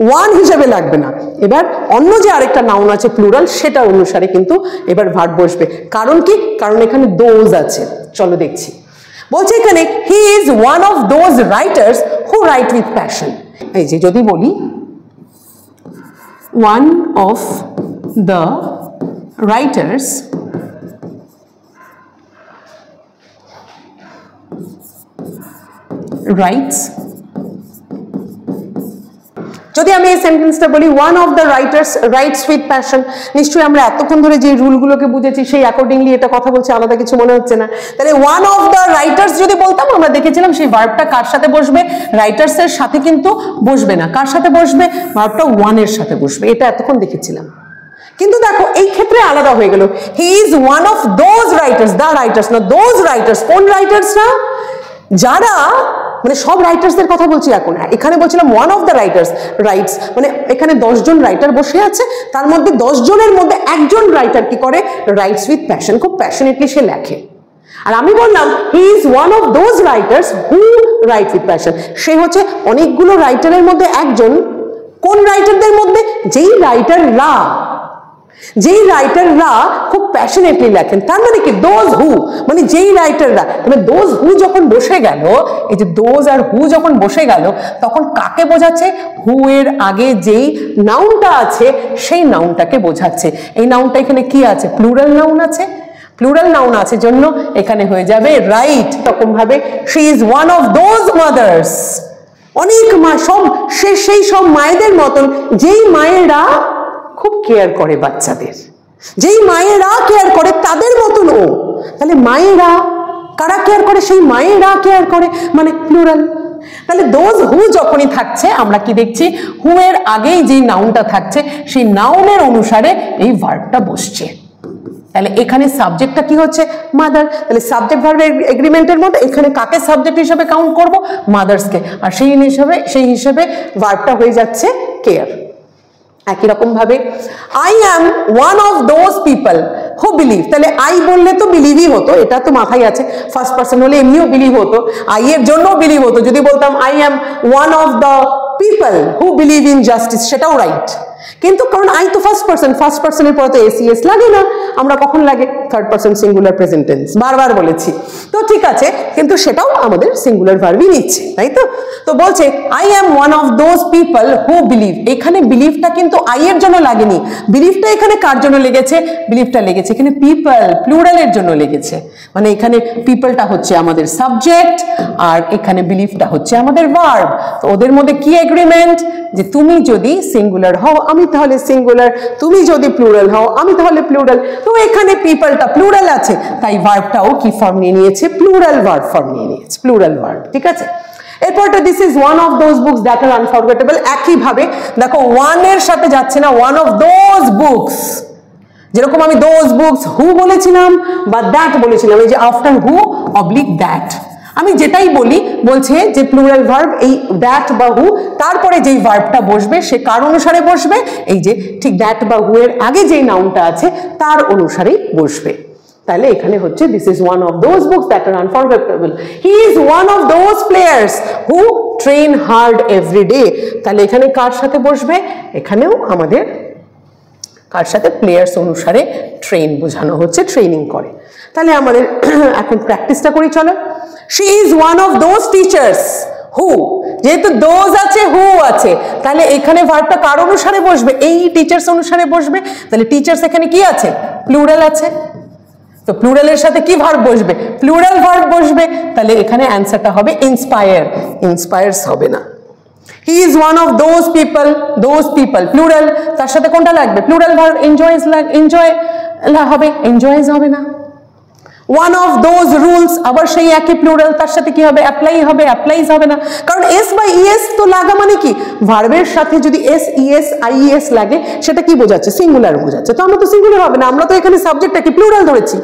ওয়ান হিসেবে লাগবে না, এবার অন্য যে আরেকটা নাউন আছে প্লুরাল সেটা অনুসারে কিন্তু এবার ভার্ব বসবে। কারণ কি, কারণ এখানে দোজ আছে। চলো দেখছি, বলছে এখানে he is one of those writers who write with passion. এই যে যদি বলি one of the writers writes, যদি আমি এই সেন্টেন্সটা বলি one of the writers writes with passion, নিশ্চয়ই আমরা এতক্ষণ ধরে যে রুলগুলোকে বুঝেছি সেই অ্যাকর্ডিংলি এটা কথা বলছে, আলাদা কিছু মনে হচ্ছে না। তাহলে ওয়ান অফ দ্য রাইটার্স যদি বলতাম, আমরা দেখেছিলাম সেই ভার্বটা কার সাথে বসবে, রাইটার্স এর সাথে কিন্তু বসবে না, কার সাথে বসবে, ভার্বটা ওয়ানের সাথে বসবে, এটা এতক্ষণ দেখেছিলাম। কিন্তু দেখো এই ক্ষেত্রে আলাদা হয়ে গেল, he is one of those writers, the writers না, দোজ রাইটার্স। কোন রাইটার্সরা, যারা মানে সব রাইটার্সদের কথা বলছি এখন। এখানে বলছিলাম one of the writers writes, মানে এখানে 10 জন রাইটার বসে আছে, তার মধ্যে 10 জনের মধ্যে একজন রাইটার কি করে, রাইটস উইথ প্যাশন, খুব প্যাশনেটলি সে লেখে। আর আমি বললাম he is one of those writers who write with passion, সে হচ্ছে অনেকগুলো রাইটারের মধ্যে একজন। কোন রাইটারদের মধ্যে, যেই রাইটাররা খুব প্যাশনেটলি লেখেন। তার মানে কি, দোজ হু মানে যেই রাইটাররা, মানে দোজ হু যখন বসে গেল, এই যে দোজ আর হু যখন বসে গেল, তখন কাকে বোঝাচ্ছে, হু এর আগে যেই নাউনটা আছে সেই নাউনটাকে বোঝাচ্ছে। এই নাউনটা এখানে কি আছে, প্লুরাল নাউন আছে, প্লুরাল নাউন আছে জন্য এখানে হয়ে যাবে রাইট। এরকম ভাবে she is one of those mother's, অনেক মা, সব সেই সব মায়েদের মতন যেই মায়েরা খুব কেয়ার করে বাচ্চাদের, যেই মায়েরা কেয়ার করে তাদের মতন ও। তাহলে মায়েরা কারা কেয়ার করে, সেই মায়েরা কেয়ার করে, মানে প্লুরাল। তাহলে দোজ হু যখনই থাকছে, আমরা কি দেখছি, হু এর আগেই যেই নাউনটা থাকছে সেই নাউনের অনুসারে এই ভার্বটা বসছে। তাহলে এখানে সাবজেক্টটা কি হচ্ছে, মাদার। তাহলে সাবজেক্ট ভার্ব এগ্রিমেন্টের মধ্যে এখানে কাকে সাবজেক্ট হিসেবে কাউন্ট করব, মাদার্সকে, আর সেই হিসেবে ভার্বটা হয়ে যাচ্ছে কেয়ার। একই রকম ভাবে I am one of those people who believe, তাহলে আই বললে তো বিলিভই হতো, এটা তো মাথায় আছে। ফার্স্ট পার্সন হলে এমনিও বিলিভ হতো, আই এর জন্য বিলিভ হতো। যদি বলতাম I am one of the people who believe in justice, সেটাও রাইট। কিন্তু কারণ আই তো ফার্স্ট পার্সনের পরে তো এস লাগে না, আমরা কখন লাগে, third person singular present tense, বারবার বলেছি তো, ঠিক আছে। কিন্তু সেটাও আমাদের সিঙ্গুলার ভার্বই নিচ্ছে, তাই তো। তো বলছে I am one of those people who believe, এখানে বিলিভটা কিন্তু আই এর জন্য লাগেনি, বিলিভটা এখানে কার জন্য লেগেছে, বিলিভটা লেগেছে এখানে পিপল প্লুরালের জন্য লেগেছে। মানে এখানে পিপলটা হচ্ছে আমাদের সাবজেক্ট আর এখানে বিলিভটা হচ্ছে আমাদের ভার্ব। তো ওদের মধ্যে কি এগ্রিমেন্ট, যে তুমি যদি সিঙ্গুলার হও আমি তাহলে সিঙ্গুলার, তুমি যদি প্লুরাল হও আমি তাহলে প্লুরাল। তো এখানে পিপলটা প্লুরাল আছে, তাই ভার্বটাও কি ফর্ম নিয়ে নিয়েছে, প্লুরাল ভার্ব ফর্ম নিয়ে নিয়েছে, প্লুরাল ভার্ব, ঠিক আছে। এরপরটা this is one of those books that are unforgettable. একইভাবে দেখো ওয়ান এর সাথে যাচ্ছে না, ওয়ান অফ দোজ বুকস, যেরকম আমি দোজ বুকস হু বলেছিলাম বা দ্যাট বলেছিলাম, এই যে আফটার হু অবলিক দ্যাট, আমি যেটাই বলি বলছে যে প্লুরাল ভার্ব এই দ্যাট বা হু, তারপরে যেই ভার্বটা বসবে সে কার অনুসারে বসবে, এই যে ঠিক দ্যাট বা হু এর আগে যেই নাউনটা আছে তার অনুসারেই বসবে। তাহলে এখানে হচ্ছে this is one of those books that are unforgettable, he is one of those players who train hard every day. তাহলে এখানে কার সাথে বসবে, এখানেও আমাদের কার সাথে, প্লেয়ার্স অনুসারে ট্রেন বোঝানো হচ্ছে, ট্রেনিং করে। তাহলে আমাদের এখন প্র্যাকটিসটা করি, চলো। She is one of those teachers who, যেহেতু দোজ আছে হু আছে, তাহলে এখানে ভার্বটা কার অনুসারে বসবে, এই টিচার্স অনুসারে বসবে। তাহলে টিচার্স এখানে কি আছে, প্লুরাল আছে, তো প্লুরালের সাথে কি ভার্ব বসবে, প্লুরাল ভার্ব বসবে। তাহলে এখানে অ্যান্সারটা হবে ইন্সপায়ার, ইন্সপায়ার্স হবে না। হি is one of those people plural, তার সাথে কোনটা লাগবে, প্লুরাল ভার্ব। এনজয়েজ এনজয় হবে, এনজয়েজ হবে না। ওয়ান অফ দোজ রুলস, আবার সেই একই প্লুরাল, তার সাথে কি হবে? অ্যাপ্লাই হবে, অ্যাপ্লাইজ হবে না, কারণ এস বা ইএস তো লাগা মানে কি ভার্বের সাথে যদি এস ইএস আইএস লাগে সেটা কি বোঝাচ্ছে? সিঙ্গুলার বোঝাচ্ছে। তো আমরা তো সিঙ্গুলার হবে না, আমরা তো এখানে সাবজেক্টটা কি প্লুরাল ধরেছি।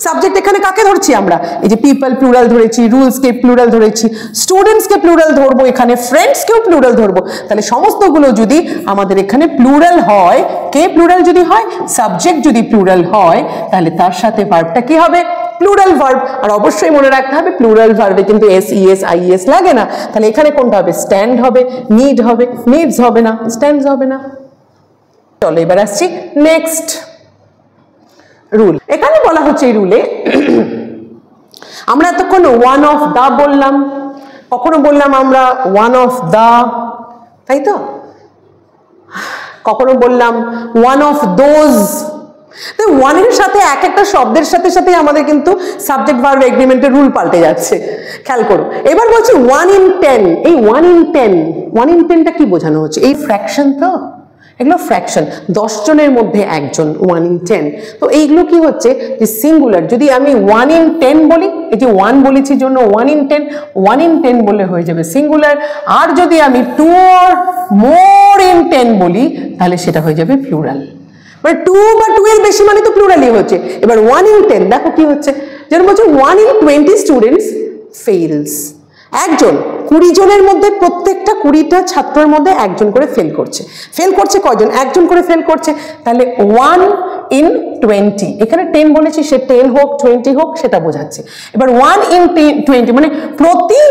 সাবজেক্ট এখানে কাকে ধরছি আমরা? এই যে পিপল প্লুরাল ধরেছি, রুলসকে প্লুরাল ধরেছি, স্টুডেন্টসকে প্লুরাল ধরবো, এখানে ফ্রেন্ডসকেও প্লুরাল ধরবো। তাহলে সমস্তগুলো যদি আমাদের এখানে প্লুরাল হয়, কে প্লুরাল যদি হয়? সাবজেক্ট যদি প্লুরাল হয় তাহলে তার সাথে ভার্বটা কি হবে? Plural verb. আর অবশ্যই মনে রাখতে হবে প্লুরাল ভার্বে কিন্তু এস ইএস আইএস লাগে না। তাহলে এখানে কোনটা হবে? স্ট্যান্ড হবে, নিড হবে, নিডস হবে না, স্ট্যান্ডস হবে না। চলো এবার আসছি নেক্সট রুল। এখানে বলা হচ্ছে এই রুলে আমরা এতক্ষণ ওয়ান অফ দা বললাম, কখনো বললাম আমরা ওয়ান অফ দা, তাই তো, কখনো বললাম ওয়ান অফ দোজ। তো ওয়ানের সাথে এক একটা শব্দের সাথে সাথে আমাদের কিন্তু সাবজেক্ট ভার্ব এগ্রিমেন্টের রুল পাল্টে যাচ্ছে, খেয়াল করো। এবার বলছি 1 in 10, এই 1 in 10, 1 in 10টা কি বোঝানো হচ্ছে? এই ফ্র্যাকশন তো, এগুলো ফ্র্যাকশন, 10 জনের মধ্যে একজন, 1 in 10। তো এইগুলো কি হচ্ছে যে সিঙ্গুলার। যদি আমি 1 in 10 বলি, এই যে 1 বলেছি জন্য 1 in 10, 1 in 10 বলে হয়ে যাবে সিঙ্গুলার। আর যদি আমি 2 or more in 10 বলি তাহলে সেটা হয়ে যাবে প্লুরাল। মানে 2 বা 2 এর বেশি মানে তো প্লুরালই হচ্ছে। এবার 1 in 10 দেখো কি হচ্ছে, যেমন বলছে 1 in 20 স্টুডেন্টস ফেইলস। একজন 20 জনের মধ্যে প্রত্যেকটা 20টা ছাত্রের মধ্যে একজন করে ফেল করছে। ফেল করছে কয়জন? একজন করে ফেল করছে। তাহলে 1 in 20, এখানে 10 বলেছি, সে 10 হোক 20 হোক সেটা বোঝাচ্ছে। এবার 1 in 20 মানে প্রতি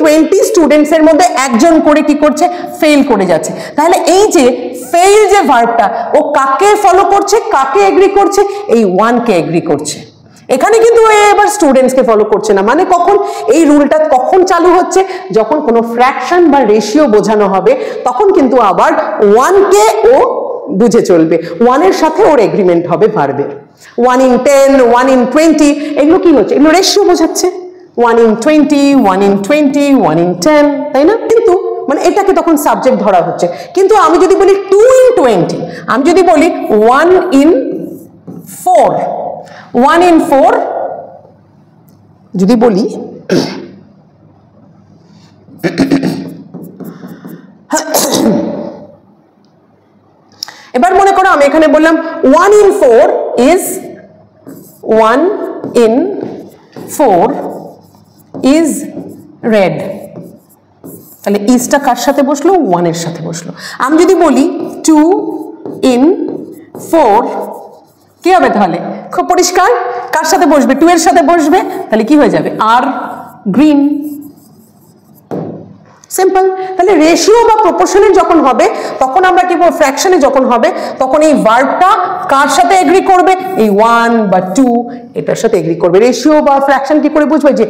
20 স্টুডেন্টস এর মধ্যে একজন করে কি করছে? ফেল করে যাচ্ছে। তাহলে এই যে ফেল যে ভার্বটা, ও কাকে ফলো করছে, কাকে এগ্রি করছে? এই 1 কে এগ্রি করছে। এখানে কিন্তু এবার স্টুডেন্টসকে ফলো করছে না। মানে কখন এই রুলটা কখন চালু হচ্ছে? যখন কোনো ফ্র্যাকশন বা রেশিও বোঝানো হবে তখন কিন্তু আবার 1 কে ও বুঝে চলবে, 1 এর সাথে ওর এগ্রিমেন্ট হবে ভার্বের। 1 in 10, 1 in 20 এগুলো কি হচ্ছে? এগুলো রেশিও বোঝাচ্ছে। 1 in 20, 1 in 20, 1 in 10, তাই না? কিন্তু মানে এটাকে তখন সাবজেক্ট ধরা হচ্ছে। কিন্তু আমি যদি বলি 2 in 20, আমি যদি বলি 1 in 4, 1 in 4 যদি বলি এবার মনে করো আমি এখানে বললাম 1 in 4 is 1 in 4 is red, তাহলে ইজটা কার সাথে বসলো? 1 এর সাথে বসলো। আমি যদি বলি 2 in 4 কি হবে? তাহলে খুব পরিষ্কার কার সাথে বসবে? 2 এর সাথে বসবে। তাহলে কি হয়ে যাবে? আর গ্রিন। সিম্পল। তাহলে রেশিও বা প্রপোর্শনে যখন হবে তখন আমরা কি বলবো? ফ্র্যাকশনে যখন হবে তখন এই ভার্বটা কার সাথে এগ্রি করবে? এই 1 বা 2 এটার সাথে এগ্রি করবে। রেশিও বা ফ্র্যাকশন কি করে বুঝবে? যে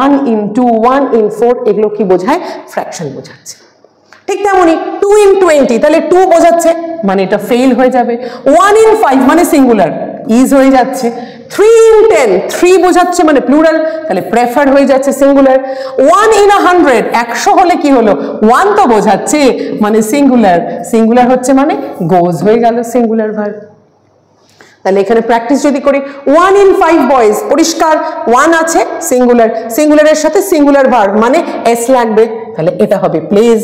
1 in 2, 1 in 4 এগুলো কি বোঝায়? ফ্র্যাকশন বোঝাচ্ছে। ঠিক তেমনই 2 in 20 তাহলে 2 বোঝাচ্ছে, মানে এটা ফেল হয়ে যাবে। 1 in 5 মানে সিঙ্গুলার, ইজ হয়ে যাচ্ছে। 3 in 10 3 বোঝাচ্ছে মানে প্লুরাল, তাহলে প্রেফার হয়ে যাচ্ছে সিঙ্গুলার। 1 in 100 100 হলে কি হলো? 1 তো বোঝাচ্ছে মানে সিঙ্গুলার, সিঙ্গুলার হচ্ছে মানে গোজ হয়ে গেল সিঙ্গুলার ভার্ব। তাহলে এখানে প্র্যাকটিস যদি করি 1 in 5 বয়েজ, পরিষ্কার 1 আছে সিঙ্গুলার, সিঙ্গুলারের সাথে সিঙ্গুলার ভার্ব মানে এস লাগবে, তাহলে এটা হবে প্লেজ।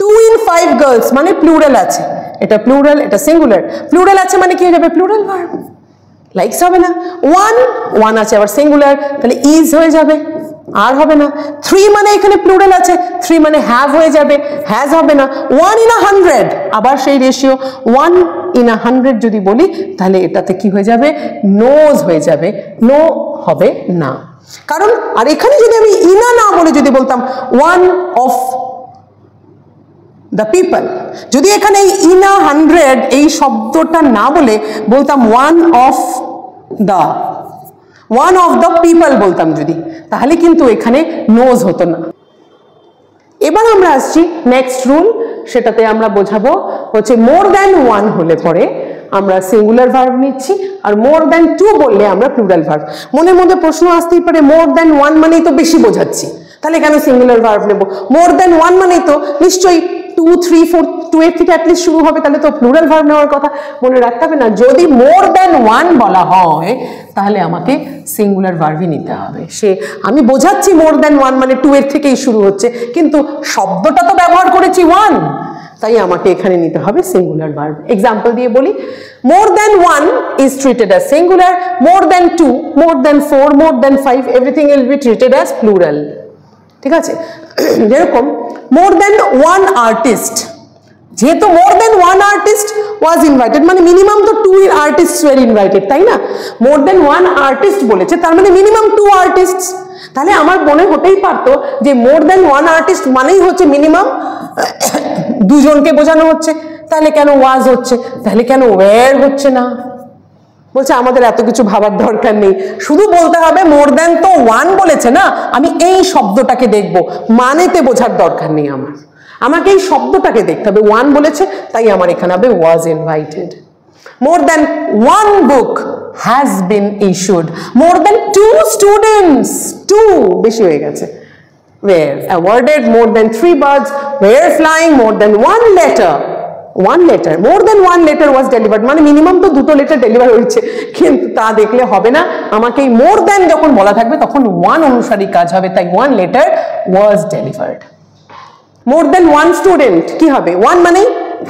2 in 5 গার্লস মানে প্লুরাল আছে, এটা প্লুরাল, এটা সিঙ্গুলার, প্লুরাল আছে মানে কি হয়ে যাবে? Plural verb. লাইকস হবে না। 1 আছে আবার সিঙ্গুলার, তাহলে ইজ হয়ে যাবে, আর হবে না। 3 মানে এখানে প্লুরাল আছে, 3 মানে হ্যাভ হয়ে যাবে, হ্যাজ হবে না। 1 in 100 আবার সেই রেশিও, 1 in 100 যদি বলি তাহলে এটাতে কি হয়ে যাবে? নোজ হয়ে যাবে, নো হবে না। কারণ আর এখানে যদি আমি ইনা না বলে যদি বলতাম 1 of the people, যদি এখানে এই ইনা 100 এই শব্দটা না বলে বলতাম 1 of the people বলতাম যদি, তাহলে কিন্তু এখানে নোজ হতো না। এবার আমরা আসছি নেক্সট রুল, সেটাতে আমরা বোঝাবো হচ্ছে মোর দ্যান 1 হলে পরে আমরা সিঙ্গুলার ভার্ব নিচ্ছি, আর মোর দ্যান 2 বললে আমরা প্লুরাল ভার্ব। মনের মধ্যে প্রশ্ন আসতেই পারে মোর দ্যান 1 মানেই তো বেশি বোঝাচ্ছি, তাহলে কেন সিঙ্গুলার ভার্ব নেব? মোর দ্যান 1 মানেই তো নিশ্চয়ই 2 3 4 2 এর থেকে অ্যাটলিস্ট শুরু হবে, তাহলে তো প্লুরাল ভার্ব নেওয়ার কথা মনে রাখতে হবে না। যদি মোর দ্যান ওয়ান বলা হয় তাহলে আমাকে সিঙ্গুলার ভার্বই নিতে হবে। সে আমি বোঝাচ্ছি মোর দ্যান ওয়ান মানে 2 এর থেকেই শুরু হচ্ছে, কিন্তু শব্দটা তো ব্যবহার করেছি ওয়ান, তাই আমাকে এখানে নিতে হবে সিঙ্গুলার ভার্ব। এক্সাম্পল দিয়ে বলি, more than one is treated as singular, more than two, more than four, more than five, everything will be treated as plural. ঠিক আছে, যেরকম মোর দ্যান ওয়ান আর্টিস্ট, যেহেতু more than one artist was invited মানে minimum তো 2 artist were invited, তাই না? মোর than one artist বলেছে তার মানে মিনিমাম 2 আর্টিস্ট। তাহলে আমার মনে হতেই পারতো যে মোর দ্যান ওয়ান আর্টিস্ট মানেই হচ্ছে মিনিমাম দুজনকে বোঝানো হচ্ছে, তাহলে কেন ওয়াজ হচ্ছে, তাহলে কেন ওয়্যার হচ্ছে না? বলছে আমাদের এত কিছু ভাবার দরকার নেই, শুধু বলতে হবে মোর দ্যান তো ওয়ান বলেছে না, আমি এই শব্দটাকে দেখবো, মানেতে বোঝার দরকার নেই আমার, আমাকে এই শব্দটাকে দেখতে হবে। ওয়ান বলেছে তাই আমার এখানে হবে was invited. More than one book has been issued, more than 2 students, 2 বেশি হয়ে গেছে, were awarded, more than 3 birds were flying, more than 1 letter, more than 1 letter was delivered মানে মিনিমাম তো 2টো লেটার ডেলিভার হয়েছে, কিন্তু তা দেখলে হবে না, আমাকে এই মোর দ্যান যখন বলা থাকবে তখন 1 অনুসারী কাজ হবে, তাই 1 letter was delivered। More than 1 student কি হবে, 1 মানে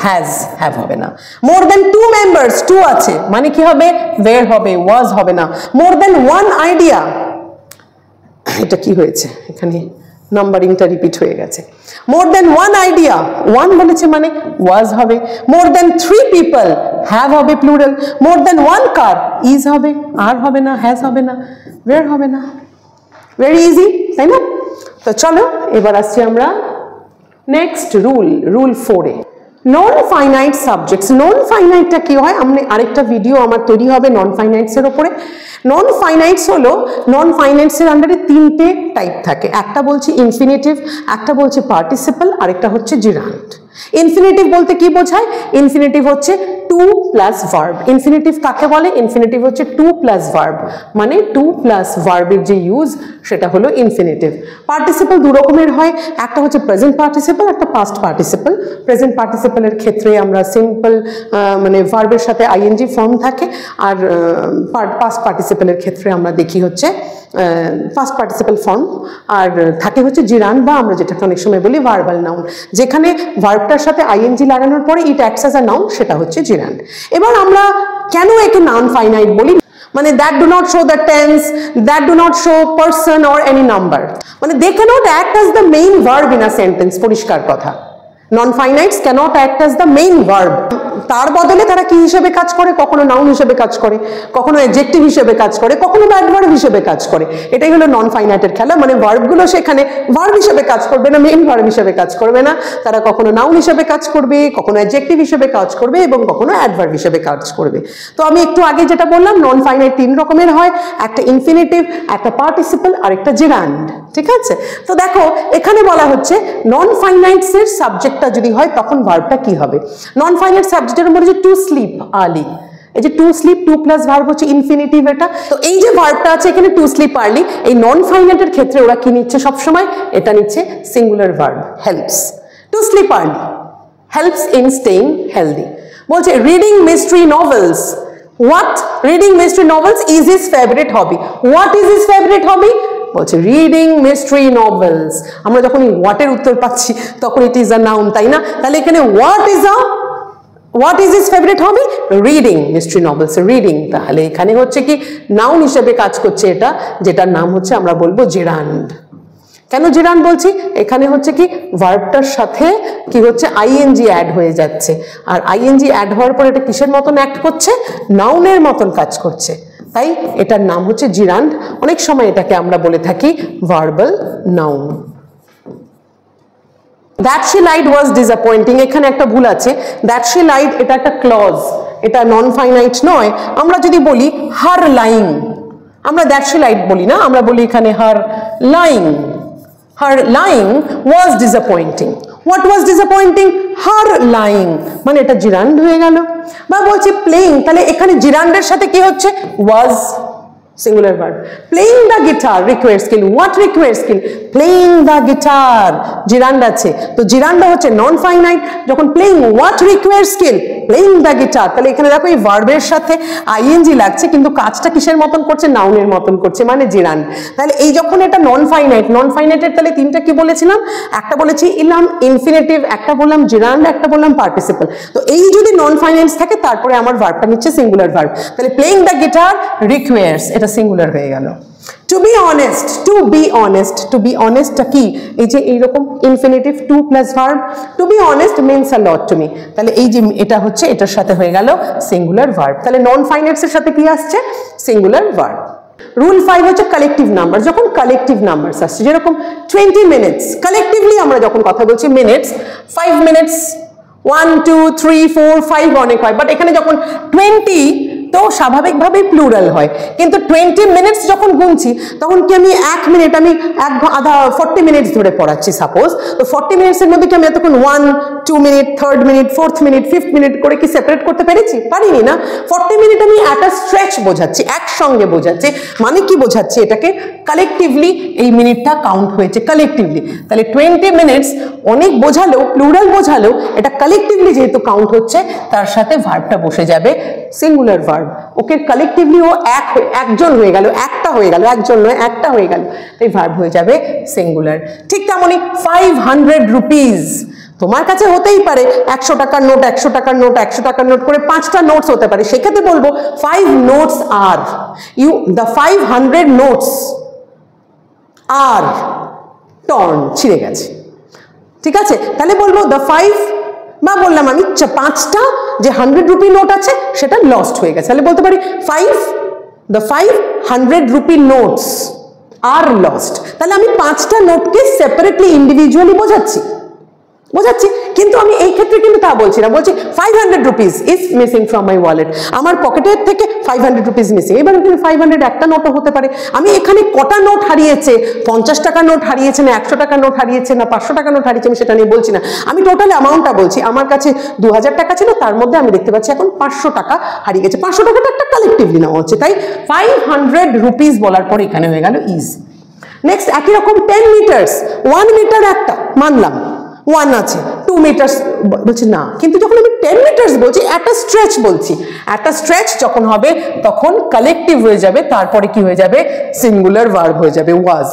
হ্যাজ, হ্যাভ হবে না। মোর দ্যান 2 মেম্বার্স, 2 আছে মানে কি হবে, were হবে, was হবে না। মোর দ্যান 1 আইডিয়া, এটা কি হয়েছে এখানে নাম্বারিংটা রিপিট হয়ে গেছে। মোর দ্যান 1 আইডিয়া, 1 বলেছে মানে ওয়াজ হবে। মোর দ্যান 3 পিপল, হ্যাভ হবে plural. More than 1 car, is হবে, আর হবে না, হ্যাজ হবে না, ওয়্যার হবে না। ভেরি ইজি, তাই না? তো চলো এবার আসছি আমরা নেক্সট রুল 4 এ, নন ফাইনাইট সাবজেক্টস। নন ফাইনাইটটা কি হয়, আরেকটা ভিডিও আমার তৈরি হবে নন ফাইনাইটস এর উপরে। নন ফাইনাইটস হলো, নন ফাইনাইটস এর আন্ডারে 3টে টাইপ থাকে, একটা বলছি ইনফিনিটিভ, একটা বলছি পার্টিসিপল, আরেকটা হচ্ছে জিরান্ড। ইনফিনিটিভ বলতে কি বোঝায়, ইনফিনিটিভ হচ্ছে 2 প্লাস ভার্ব। ইনফিনিটিভ কাকে বলে, ইনফিনিটিভ হচ্ছে 2 প্লাস ভার্ব, মানে 2 প্লাস ভার্বের যে ইউজ সেটা হলো ইনফিনিটিভ। পার্টিসিপল 2 রকমের হয়, একটা হচ্ছে প্রেজেন্ট পার্টিসিপল, একটা পাস্ট পার্টিসিপল। প্রেজেন্ট পার্টিসিপলের ক্ষেত্রে আমরা সিম্পল মানে ভার্বের সাথে আইএনজি ফর্ম থাকে, আর পাস্ট পার্টিসিপলের ক্ষেত্রে আমরা দেখি হচ্ছে পাস্ট পার্টিসিপল ফর্ম, আর থাকে হচ্ছে জিরান্ড বা আমরা যেটাকে অনেক সময় বলি ভার্বাল নাউন, যেখানে ভার্বটার সাথে আইএনজি লাগানোর পরে ইট অ্যাক্টস অ্যাজ আ নাউন, সেটা হচ্ছে জিরান্ড। এবার আমরা কেন একে নন ফাইনাইট বলি, মানে that do not show the tense, that do not show person or any number, মানে they cannot act as the main verb in a sentence, পরিষ্কার কথা। নন ফাইনাইটস cannot act as the main verb, তার বদলে তারা কি হিসেবে কাজ করে, কখনো নাউন হিসেবে কাজ করে, কখনো অ্যাডজেক্টিভ হিসেবে কাজ করে, কখনো অ্যাডভার্ব হিসেবে কাজ করে। এটাই হলো নন ফাইনাইটের খেলা, মানে ভার্বগুলো সেখানে ভার্ব হিসেবে কাজ করবে না, মেইন ভার্ব হিসেবে কাজ করবে না, তারা কখনো নাউন হিসেবে কাজ করবে, কখনো অ্যাডজেক্টিভ হিসেবে কাজ করবে এবং কখনো অ্যাডভার্ব হিসেবে কাজ করবে। তো আমি একটু আগে যেটা বললাম, নন ফাইনাইট 3 রকমের হয়, একটা ইনফিনিটিভ, একটা পার্টিসিপল আর একটা জিরান্ড। ঠিক আছে, তো দেখো এখানে বলা হচ্ছে নন ফাইনাইটস এর সাবজেক্টটা যদি হয় তখন ভার্বটা কি হবে। নন ফাইনাইট সাবজেক্টের মধ্যে যে টু স্লিপ আর্লি, এই যে টু স্লিপ 2 প্লাস ভার্ব হচ্ছে ইনফিনিটিভ এটা, তো এই যে ভার্বটা আছে এখানে টু স্লিপ আর্লি, এই নন ফাইনাইটের ক্ষেত্রে ওরা কি নিচ্ছে সবসময়, এটা নিচ্ছে singular verb helps. To sleep early helps in staying healthy. বলছে reading mystery novels, what reading mystery novels is his favourite hobby. What is his favourite hobby, বলছে রিডিং মিস্ট্রি নভেলস। আমরা যখন হোয়াটের উত্তর পাচ্ছি তখন ইট ইজ আ নাউন, তাই না? তাহলে এখানে what is his favourite hobby, reading mystery novels, reading. তাহলে এখানে হচ্ছে কি নাউন হিসেবে কাজ করছে এটা, যেটার নাম হচ্ছে আমরা বলবো জেরান্ড। কেন জেরান্ড বলছি, এখানে হচ্ছে কি ভার্বটার সাথে কি হচ্ছে আইএনজি অ্যাড হয়ে যাচ্ছে, আর আইএনজি অ্যাড হওয়ার পর এটা কিসের মতন অ্যাক্ট করছে, নাউনের মতন কাজ করছে, তাই এটার নাম হচ্ছে জিরান্ড। অনেক সময় এটাকে আমরা বলে থাকি verbal noun. That she lied was disappointing, এখানে একটা ভুল আছে, দ্যাট শি লাইড এটা একটা ক্লজ, এটা নন ফাইনাইট নয়। আমরা যদি বলি হার লাইং, আমরা দ্যাট শি লাইড বলি না, আমরা বলি এখানে হার lying. Her lying was disappointing. What was disappointing? Her lying, মানে এটা জিরান্ড হয়ে গেল। বা বলছি প্লেইং, তাহলে এখানে জিরান্ডের সাথে কি হচ্ছে, was, singular verb. Playing the guitar requires skill. What requires skill? Playing the guitar. Gerund আছে, তো gerund হচ্ছে non finite, যখন playing what requires skill? Playing the guitar. তাহলে এখানে দেখো এই ভার্বের সাথে ing লাগছে, কিন্তু কাজটা কিসের মতন করছে? নাউনের মতন করছে, মানে gerund। তাহলে এই যখন এটা non finite এর তাহলে তিনটা কি বলেছিলাম? একটা বলেছি ইনফিনিটিভ, একটা বললাম gerund, একটা বললাম পার্টিসিপল। তো এই যদি non finite থাকে তারপরে আমার ভার্বটা নিচ্ছে সিঙ্গুলার ভার্ব। তাহলে playing the guitar requires, এটা সিঙ্গুলার হয়ে গেল। To be honest, to be honest, to be honest টা কি? এই যে এইরকম infinitive to plus verb, to be honest means a lot to me। তাহলে এই যে এটা হচ্ছে এটার সাথে হয়ে গেল সিঙ্গুলার ভার্ব। তাহলে নন ফাইনাইটস এর সাথে কি আসছে? Singular verb. রুল 5 হচ্ছে কালেকটিভ নাম্বার। যখন কালেকটিভ নাম্বারস আসছে, যেরকম 20 মিনিটস, কালেকটিভলি আমরা যখন কথা বলছি মিনিটস, 5 মিনিটস 1 2 3 4 5 অনেক হয়, বাট এখানে যখন 20 তো স্বাভাবিকভাবেই প্লুরাল হয়, কিন্তু 20 মিনিটস যখন গুনছি তখন কি আমি 1 মিনিট আমি আধা 40 মিনিটস ধরে পড়াচ্ছি সাপোজ, তো 40 মিনিটসের মধ্যে কি আমি এতক্ষণ 1 2 minute 3rd minute 4th minute 5th minute করে কি সেপারেট করতে পেরেছি? পারিনি না। 40 মিনিট আমি একটা স্ট্রেচ বোঝাচ্ছি, একসঙ্গে বোঝাচ্ছি, মানে কি বোঝাচ্ছি? এটাকে কালেকটিভলি এই মিনিটটা কাউন্ট হয়েছে কালেকটিভলি। তাহলে 20 মিনিটস অনেক বোঝালো, প্লুরাল বোঝালো, এটা কালেকটিভলি যেহেতু কাউন্ট হচ্ছে তার সাথে ভার্বটা বসে যাবে সিঙ্গুলার ভার্ব। ওকে কালেকটিভলি ও একজন হয়ে গেল, একটা হয়ে গেল, একজন নয় একটা হয়ে গেল, তাই ভার্ব হয়ে যাবে সিঙ্গুলার। ঠিক তেমনই 500 রুপিস, তোমার কাছে হতেই পারে 100 টাকার নোট 100 টাকার নোট 100 টাকার নোট করে 5টা নোটস হতে পারে, সেক্ষেত্রে বলবো 5 notes are the 500 notes are torn, ছিঁড়ে গেছে। ঠিক আছে, তাহলে বলবো the 5, বা বললাম আমি 5টা যে 100 রুপি নোট আছে সেটা লস্ট হয়ে গেছে, তাহলে বলতে পারি the 500 rupee notes R lost. তাহলে আমি 5টা নোটকে সেপারেটলি ইন্ডিভিজুয়ালি বোঝাচ্ছি, কিন্তু আমি এই ক্ষেত্রে কিন্তু তা বলছি না, বলছি 500 rupees is missing from my wallet, আমার পকেটের থেকে 500 রুপিস মিসিং। এবার কিন্তু 500 একটা নোটও হতে পারে, আমি এখানে কটা নোট হারিয়েছে, 50 টাকার নোট হারিয়েছে না 100 টাকার নোট হারিয়েছে না 500 টাকার নোট হারিয়েছে, আমি সেটা নিয়ে বলছি না, আমি টোটাল অ্যামাউন্টটা বলছি। আমার কাছে 2000 টাকা ছিল, তার মধ্যে আমি দেখতে পাচ্ছি এখন 500 টাকা হারিয়ে গেছে, 500 টাকাটা একটা কালেকটিভলি নেওয়া হচ্ছে, তাই 500 রুপিস বলার পর এখানে হয়ে গেল ইজ। নেক্সট একই রকম 10 মিটার্স, 1 মিটার একটা মানলাম 1 আছে, 2 মিটার্স বলছি না, কিন্তু যখন আমি 10 মিটার্স বলছি একটা স্ট্রেচ বলছি, একটা স্ট্রেচ যখন হবে তখন কালেকটিভ হয়ে যাবে, তারপরে কি হয়ে যাবে? সিঙ্গুলার ভার্ব হয়ে যাবে ওয়াজ।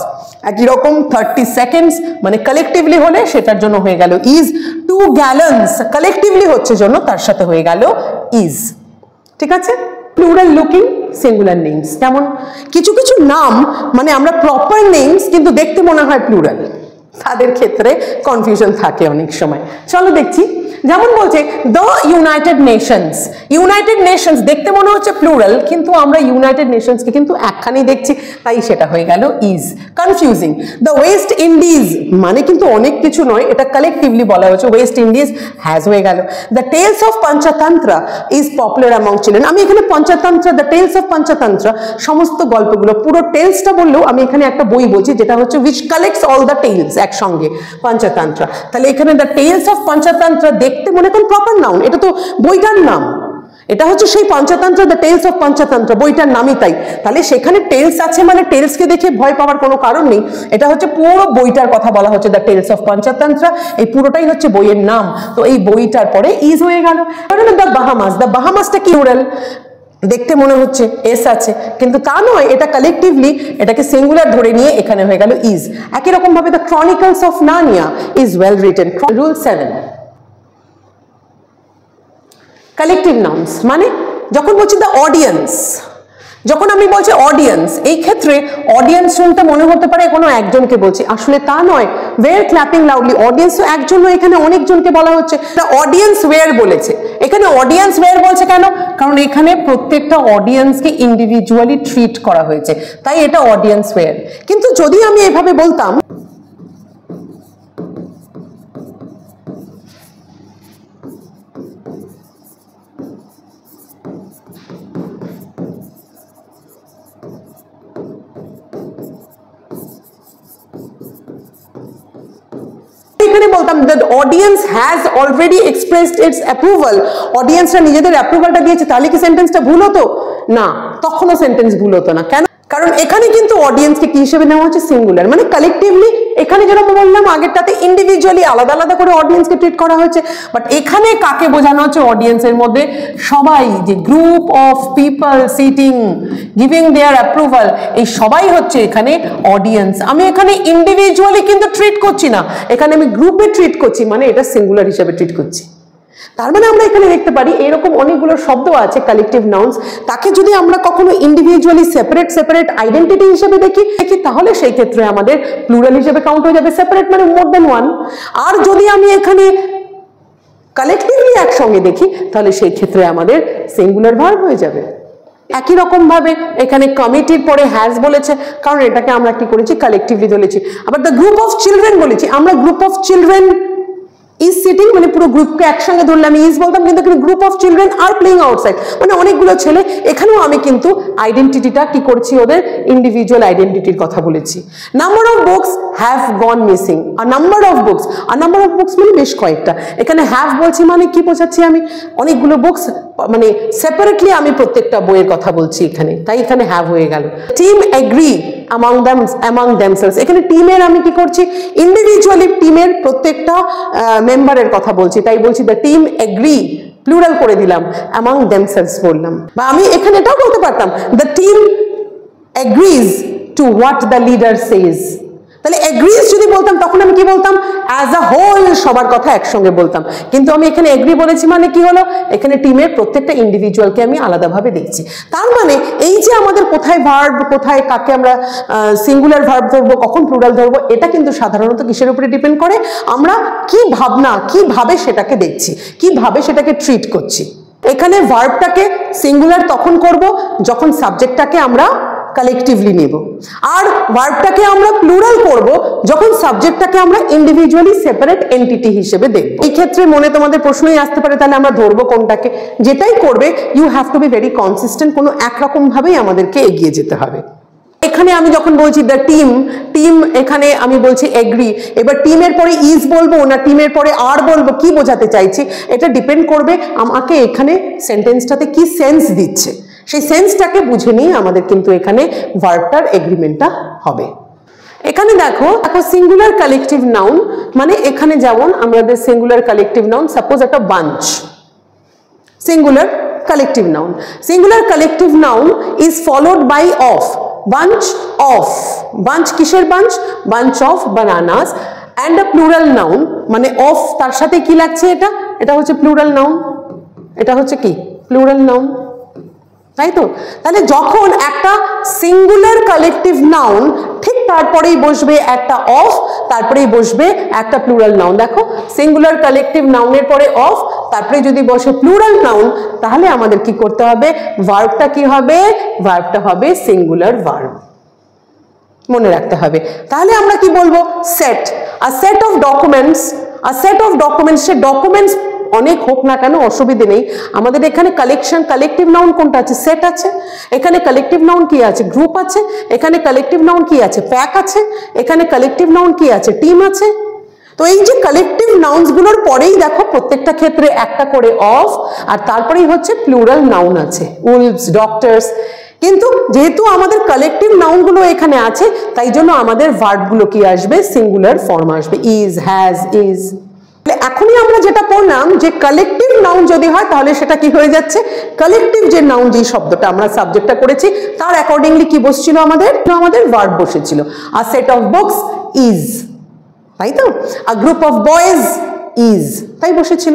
একই রকম 30 সেকেন্ডস মানে কালেকটিভলি হলে সেটার জন্য হয়ে গেল ইজ। 2 গ্যালনস কালেকটিভলি হচ্ছে জন্য তার সাথে হয়ে গেল ইজ। ঠিক আছে, প্লুরাল লুকিং সিঙ্গুলার নেমস, যেমন কিছু কিছু নাম মানে আমরা প্রপার নেমস কিন্তু দেখতে মনে হয় প্লুরাল, তাদের ক্ষেত্রে কনফিউশন থাকে অনেক সময়। চলো দেখছি, যেমন বলছে the United Nations, United Nations দেখতে মনে হচ্ছে প্লুরাল, কিন্তু আমরা ইউনাইটেড নেশনসকে কিন্তু একখানেই দেখছি, তাই সেটা হয়ে গেল is. Confusing. The West Indies মানে কিন্তু অনেক কিছু নয়, এটা কালেকটিভলি বলা হয়েছে, ওয়েস্ট ইন্ডিজ হ্যাজ হয়ে গেল। The tales of Panchatantra is popular among children, আমি এখানে Panchatantra, the tales of Panchatantra সমস্ত গল্পগুলো, পুরো টেলসটা বললেও আমি এখানে একটা বই বলছি যেটা হচ্ছে which collects all the tales একসঙ্গে, পঞ্চতন্ত্র। তাহলে এখানে দ্য টেলস অফ পঞ্চতন্ত্র দেখতে মনে করেন প্রপার নাউন, এটা তো বইটার নাম, এটা হচ্ছে সেই Panchatantra, the tales of Panchatantra বইটার নামই তাই। তাহলে সেখানে টেলস আছে মানে টেলসকে দেখে ভয় পাওয়ার কোনো কারণ নেই, এটা হচ্ছে পুরো বইটার কথা বলা হচ্ছে, দ্য টেলস অফ পঞ্চতন্ত্র, এই পুরোটাই হচ্ছে বইয়ের নাম, তো এই বইটার পরে ইজ হয়ে গেল। দ্য বাহামাস, দ্য বাহামাসটা কি প্লুরাল, দেখতে মনে হচ্ছে এস আছে, কিন্তু তা নয়, এটা কালেকটিভলি এটাকে সিঙ্গুলার ধরে নিয়ে এখানে হয়ে গেল ইজ। একই রকম ভাবে the Chronicles of Narnia is well written. Rule 7, collective nouns মানে যখন বলছি দ্য অডিয়েন্স, যখন আমি বলছি অডিয়েন্স, এই ক্ষেত্রে অডিয়েন্স শুনতে মনে হতে পারে কোনো একজনকে বলছি, আসলে তা নয়। ওয়ের ক্ল্যাপিং লাউডলি, অডিয়েন্স তো একজন, এখানে অনেকজনকে বলা হচ্ছে। দ্য অডিয়েন্স ওয়ের বলেছে, এখানে অডিয়েন্স ওয়ের বলছে কেন? কারণ এখানে প্রত্যেকটা অডিয়েন্সকে ইন্ডিভিজুয়ালি ট্রিট করা হয়েছে, তাই এটা অডিয়েন্স ওয়ের। কিন্তু যদি আমি এভাবে বলতাম বলতাম that audience has already expressed its approval, অডিয়েন্সরা নিজেদের অ্যাপ্রুভালটা দিয়েছে, তাহলে কি সেন্টেন্সটা ভুল হতো? না, তখনও সেন্টেন্স ভুল হতো না। কেন? কারণ এখানে কিন্তু অডিয়েন্সকে কি হিসেবে নেওয়া হচ্ছে সিঙ্গুলার, মানে কালেকটিভলি। এখানে যেরকম বললাম আগেরটাতে ইন্ডিভিজুয়ালি আলাদা আলাদা করে অডিয়েন্সকে ট্রিট করা হয়েছে, বাট এখানে কাকে বোঝানো হচ্ছে? অডিয়েন্সের মধ্যে সবাই, যে group of people sitting giving their approval, এই সবাই হচ্ছে এখানে অডিয়েন্স। আমি এখানে ইন্ডিভিজুয়ালি কিন্তু ট্রিট করছি না, এখানে আমি গ্রুপে ট্রিট করছি, মানে এটা সিঙ্গুলার হিসেবে ট্রিট করছি। তার মানে আমরা এখানে দেখতে পারি এরকম অনেকগুলো শব্দ আছে কালেকটিভ নাউন্স, তাকে যদি আমরা কখনো ইন্ডিভিজুয়ালি সেপারেট আইডেন্টিটি হিসেবে দেখি তাহলে সেই ক্ষেত্রে আমাদের প্লুরাল হিসেবে কাউন্ট হয়ে যাবে, সেপারেট মানে মোর দেন ওয়ান। আর যদি আমি এখানে কালেকটিভলি একসঙ্গে দেখি তাহলে সেই ক্ষেত্রে আমাদের সিঙ্গুলার ভার্ব হয়ে যাবে। একই রকম ভাবে এখানে কমিটির পরে হ্যাজ বলেছে, কারণ এটাকে আমরা কি করেছি? কালেকটিভলি ধরেছি। আবার দ্য গ্রুপ অফ চিলড্রেন বলেছি, আমরা group of children is sitting, মানে পুরো গ্রুপকে একসঙ্গে ধরলে আমি ইজ বলতাম, কিন্তু group of children are playing outside, মানে অনেকগুলো ছেলে। এখানেও আমি কিন্তু আইডেন্টিটিটা কি করছি? ওদের ইন্ডিভিজুয়াল আইডেন্টিটির কথা বলেছি। Number of books have gone missing, আর নাম্বার অফ বুকস, আর নাম্বার অফ বুকস মানে বেশ কয়েকটা। এখানে হ্যাভ বলছি মানে কি বোঝাচ্ছি? আমি অনেকগুলো বুকস, মানে সেপারেটলি আমি প্রত্যেকটা বইয়ের কথা বলছি এখানে, তাই এখানে হ্যাভ হয়ে গেল। টিম এগ্রি among themselves, এখানে টিমের আমি কি করছি? ইন্ডিভিজুয়ালি টিমের প্রত্যেকটা মেম্বারের কথা বলছি, তাই বলছি দ্য টিম এগ্রি, প্লুরাল করে দিলাম, among themselves বললাম। বা আমি এখানে এটাও বলতে পারতাম the team agrees to what the leader says. তাহলে এগ্রিজ যদি বলতাম তখন আমি কি বলতাম? অ্যাজ আ হোল, সবার কথা একসঙ্গে বলতাম। কিন্তু আমি এখানে এগ্রি বলেছি মানে কি হলো? এখানে টিমের প্রত্যেকটা ইন্ডিভিজুয়ালকে আমি আলাদাভাবে দেখছি। তার মানে এই যে আমাদের কোথায় ভার্ব, কোথায় কাকে আমরা সিঙ্গুলার ভার্ব ধরবো, কখন প্লুরাল ধরবো, এটা কিন্তু সাধারণত কিসের উপরে ডিপেন্ড করে? আমরা কি ভাবনা, কিভাবে সেটাকে দেখছি, কিভাবে সেটাকে ট্রিট করছি। এখানে ভার্বটাকে সিঙ্গুলার তখন করব যখন সাবজেক্টটাকে আমরা কালেকটিভলি নেব, আর ভার্বটাকে আমরা প্লুরাল করব যখন সাবজেক্টটাকে আমরা ইন্ডিভিজুয়ালি সেপারেট এন্টিটি হিসেবে দেখব। এই ক্ষেত্রে মনে তোমাদের প্রশ্নই আসতে পারে তাহলে আমরা ধরবো কোনটাকে? যেটাই করবে you have to be very consistent, কোনো একরকম ভাবেই আমাদেরকে এগিয়ে যেতে হবে। এখানে আমি যখন বলছি দ্য টিম, এখানে আমি বলছি এগ্রি, এবার টিমের পরে ইজ বলবো না টিমের পরে আর বলবো, কি বোঝাতে চাইছি এটা ডিপেন্ড করবে আমাকে এখানে সেন্টেন্সটাতে কি সেন্স দিচ্ছে, সেই সেন্সটাকে বুঝে নিয়ে আমাদের কিন্তু এখানে ভার্বটার এগ্রিমেন্টটা হবে। এখানে দেখো সিঙ্গুলার কালেকটিভ নাউন, মানে এখানে যেমন আমাদের সিঙ্গুলার কালেকটিভ নাউন, সাপোজ একটা bunch, singular collective noun, singular collective noun is followed by of, bunch of, bunch কিসের bunch? bunch of bananas, and a plural noun, মানে of তার সাথে কি লাগছে? এটা হচ্ছে plural noun, এটা হচ্ছে কি plural noun, তাই তো? তাহলে যখন একটা সিঙ্গুলার কালেকটিভ নাউন, ঠিক তারপরেই বসবে একটা অফ, তারপরেই বসবে একটা প্লুরাল নাউন। দেখো সিঙ্গুলার কালেকটিভ নাউনের পরে অফ, তারপরে যদি বসে প্লুরাল নাউন, তাহলে আমাদের কি করতে হবে? ভার্বটা কি হবে? ভার্বটা হবে সিঙ্গুলার ভার্ব, মনে রাখতে হবে। তাহলে আমরা কি বলবো? Set, a set of documents, a set of documents, say documents অনেক হোক না কেন অসুবিধে নেই। আমাদের এখানে কালেকশন, কালেকটিভ নাউন কোনটা আছে? সেট আছে। এখানে কালেকটিভ নাউন কি আছে? গ্রুপ আছে। এখানে কালেকটিভ নাউন কি আছে? প্যাক আছে। এখানে কালেকটিভ নাউন কি আছে? টিম আছে। তো এই যে কালেকটিভ নাউন্স গুলোর পরেই দেখো প্রত্যেকটা ক্ষেত্রে একটা করে অফ, আর তারপরেই হচ্ছে প্লুরাল নাউন আছে, উলভস, ডক্টরস। কিন্তু যেহেতু আমাদের কালেকটিভ নাউন গুলো এখানে আছে, তাই জন্য আমাদের ভার্ব গুলো কি আসবে? সিঙ্গুলার ফর্ম আসবে, ইজ, হ্যাজ, ইজ। এখনই আমরা যেটা পড়লাম যে কালেকটিভ নাউন যদি হয় তাহলে সেটা কি হয়ে যাচ্ছে? কালেকটিভ যে নাউন, যে শব্দটা আমরা সাবজেক্টটা করেছি তার অ্যাকর্ডিংলি কি বসছিল? আমাদের ভার্ব বসেছিল। আ সেট অফ বুকস ইজ, তাই তো? আ গ্রুপ অফ বয়েজ ইজ, তাই বসেছিল।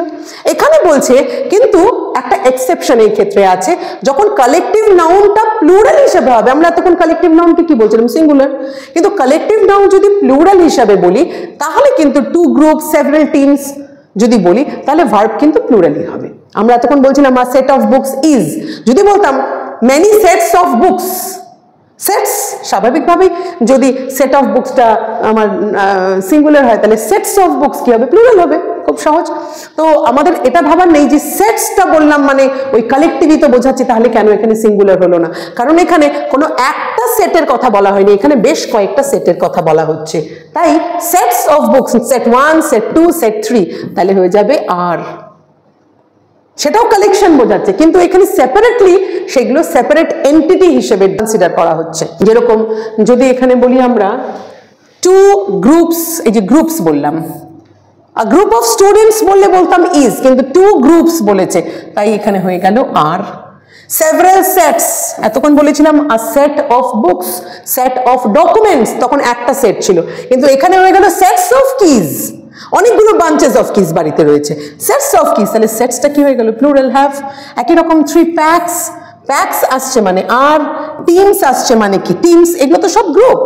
এখানে বলছে কিন্তু একটা এক্সেপশন এই ক্ষেত্রে আছে, যখন কালেকটিভ নাউনটা প্লুরাল হিসেবে হবে। আমরা তখন কালেকটিভ নাউনকে কি বলছিলাম? সিঙ্গুলার। কিন্তু কালেকটিভ নাউন যদি প্লুরাল হিসেবে বলি তাহলে কিন্তু টু গ্রুপ, সেভারাল টিমস যদি বলি তাহলে ভার্ব কিন্তু প্লুরালই হবে। আমরা তখন বলছিলাম আ সেট অফ বুকস ইজ, যদি বলতাম many sets of books, sets স্বাভাবিকভাবেই যদি সেট অফ বুকসটা আমার সিঙ্গুলার হয় তাহলে সেটস অফ বুকস কি হবে? প্লুরাল হবে, খুব সহজ। তো আমাদের এটা ভাবার নেই যে সেটসটা বললাম মানে ওই কালেকটিভই তো বোঝাচ্ছি, তাহলে কেন এখানে সিঙ্গুলার হলো না? কারণ এখানে কোনো একটা সেটের কথা বলা হয়নি, এখানে বেশ কয়েকটা সেটের কথা বলা হচ্ছে। তাই sets of books, set 1, set 2, set 3, তাহলে হয়ে যাবে আর। সেটাও কালেকশন বোঝাচ্ছে, কিন্তু এখানে সেপারেটলি সেগুলো সেপারেট এন্টিটি হিসেবে কনসিডার করা হচ্ছে। যেরকম যদি এখানে বলি আমরা টু গ্রুপস, এই যে গ্রুপস বললাম, a group of students বললে বলতাম is, কিন্তু টু গ্রুপস বলেছে তাই এখানে হয়ে গেল আর। several sets, এতক্ষণ বলেছিলাম a set of books, set of documents, তখন একটা সেট ছিল, কিন্তু এখানে হয়ে গেল sets of keys, অনেকগুলো বাঞ্চেস অফ কিস বাড়িতে রয়েছে, সেটস অফ কিস, তাহলে সেটসটা কি হয়ে গেল প্লুরাল হ্যাভ। একই রকম 3 প্যাকস, প্যাকস আসছে মানে আর, টিমস আসছে মানে কি টিমস, এগুলো তো সব গ্রুপ,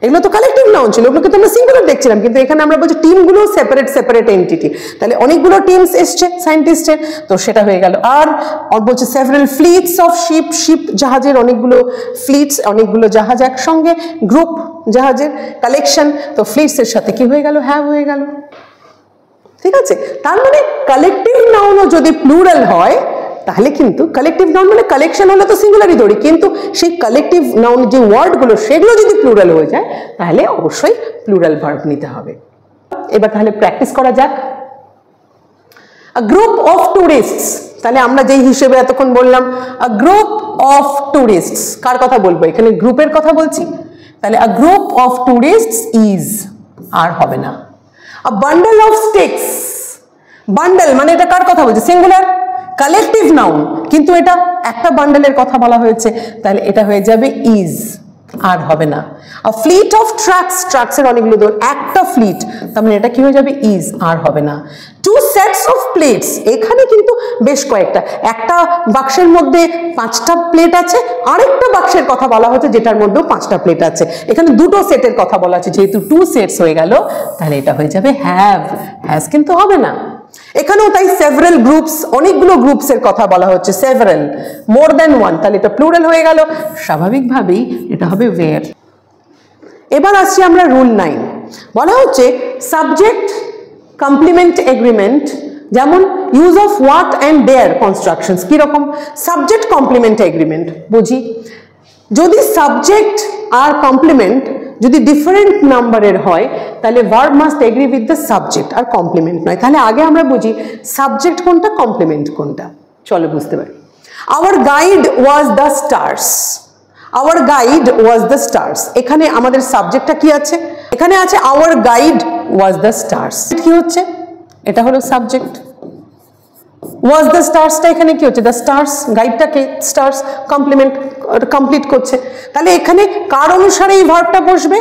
এগুলো তো কালেক্টিভ নাউন ছিল, ওগুলোকে তো আমরা সিঙ্গুলার দেখছিলাম, কিন্তু এখানে আমরা বলছি টিমগুলো সেপারেট সেপারেট এন্টিটি, তাহলে অনেকগুলো টিমস এসছে সায়েন্টিস্টের, তো সেটা হয়ে গেল আর। বলছে সেভারাল ফ্লিটস অফ শিপ, শিপ জাহাজের অনেকগুলো ফ্লিটস, অনেকগুলো জাহাজ একসঙ্গে, গ্রুপ জাহাজের কালেকশন, তো ফ্লিটসের সাথে কি হয়ে গেল হ্যাভ হয়ে গেল, ঠিক আছে। তার মানে কালেকটিভ নাউনও যদি প্লুরাল হয় তাহলে কিন্তু কালেকটিভ নাউন মানে কালেকশন হলে তো সিঙ্গুলারই ধরি, কিন্তু সেই কালেকটিভ নাউন যে ওয়ার্ডগুলো সেগুলো যদি প্লুরাল হয়ে যায় তাহলে অবশ্যই প্লুরাল ভার্ব নিতে হবে। এবার তাহলে প্র্যাকটিস করা যাক। আ গ্রুপ অফ টুরিস্টস, তাহলে আমরা যেই হিসেবে এতক্ষণ বললাম আ গ্রুপ অফ টুরিস্টস, কার কথা বলবো এখানে গ্রুপের কথা বলছি, তাহলে আ গ্রুপ অফ টুরিস্টস ইজ, আর হবে না। আ বান্ডেল অফ স্টিক্স, বান্ডেল মানে এটা কার কথা বলছে সিঙ্গুলার, কালেকটিভ নাউন, কিন্তু এটা একটা বান্ডেলের কথা বলা হয়েছে, তাহলে এটা হয়ে যাবে ইজ, আর হবে না। আ ফ্লিট অফ ট্রাকস, ট্রাকসের অনেকগুলো দৌড়, একটা ফ্লিট, তার মানে এটা কি হয়ে যাবে ইজ, আর হবে না। টু সেটস অফ প্লেটস, এখানে কিন্তু বেশ কয়েকটা, একটা বাক্সের মধ্যে 5টা প্লেট আছে, আরেকটা বাক্সের কথা বলা হচ্ছে যেটার মধ্যেও 5টা প্লেট আছে, এখানে দুটো সেটের কথা বলা আছে, যেহেতু টু সেটস হয়ে গেল তাহলে এটা হয়ে যাবে হ্যাভ, হ্যাজ কিন্তু হবে না। এখানেও তাই সেভারাল গ্রুপস, অনেকগুলো গ্রুপসের কথা বলা হচ্ছে, সেভারাল, মোর দ্যান ওয়ান, তাহলে এটা প্লুরাল হয়ে গেল, স্বাভাবিকভাবেই এটা হবে ওয়ের। এবার আসছি আমরা রুল 9, বলা হচ্ছে সাবজেক্ট কমপ্লিমেন্ট এগ্রিমেন্ট, যেমন use of what and there constructions, কিরকম সাবজেক্ট কমপ্লিমেন্ট এগ্রিমেন্ট বুঝি, যদি সাবজেক্ট আর কমপ্লিমেন্ট যদি ডিফারেন্ট নাম্বারের হয় তাহলে verb must agree with the subject, আর কমপ্লিমেন্ট নয়। তাহলে আগে আমরা বুঝি সাবজেক্ট কোনটা কমপ্লিমেন্ট কোনটা, চলো বুঝতে পারি। Hour guide was the stars, hour guide was the stars, এখানে আমাদের সাবজেক্টটা কি আছে, এখানে আছে hour guide was the stars, কি হচ্ছে এটা হলো সাবজেক্ট, ওয়াজ দ্য স্টার্সটা এখানে কি হচ্ছে দ্য স্টার্স, গাইডটাকে স্টার্স কমপ্লিমেন্ট কমপ্লিট করছে, তাহলে এখানে কার অনুসারে এই ভার্বটা বসবে,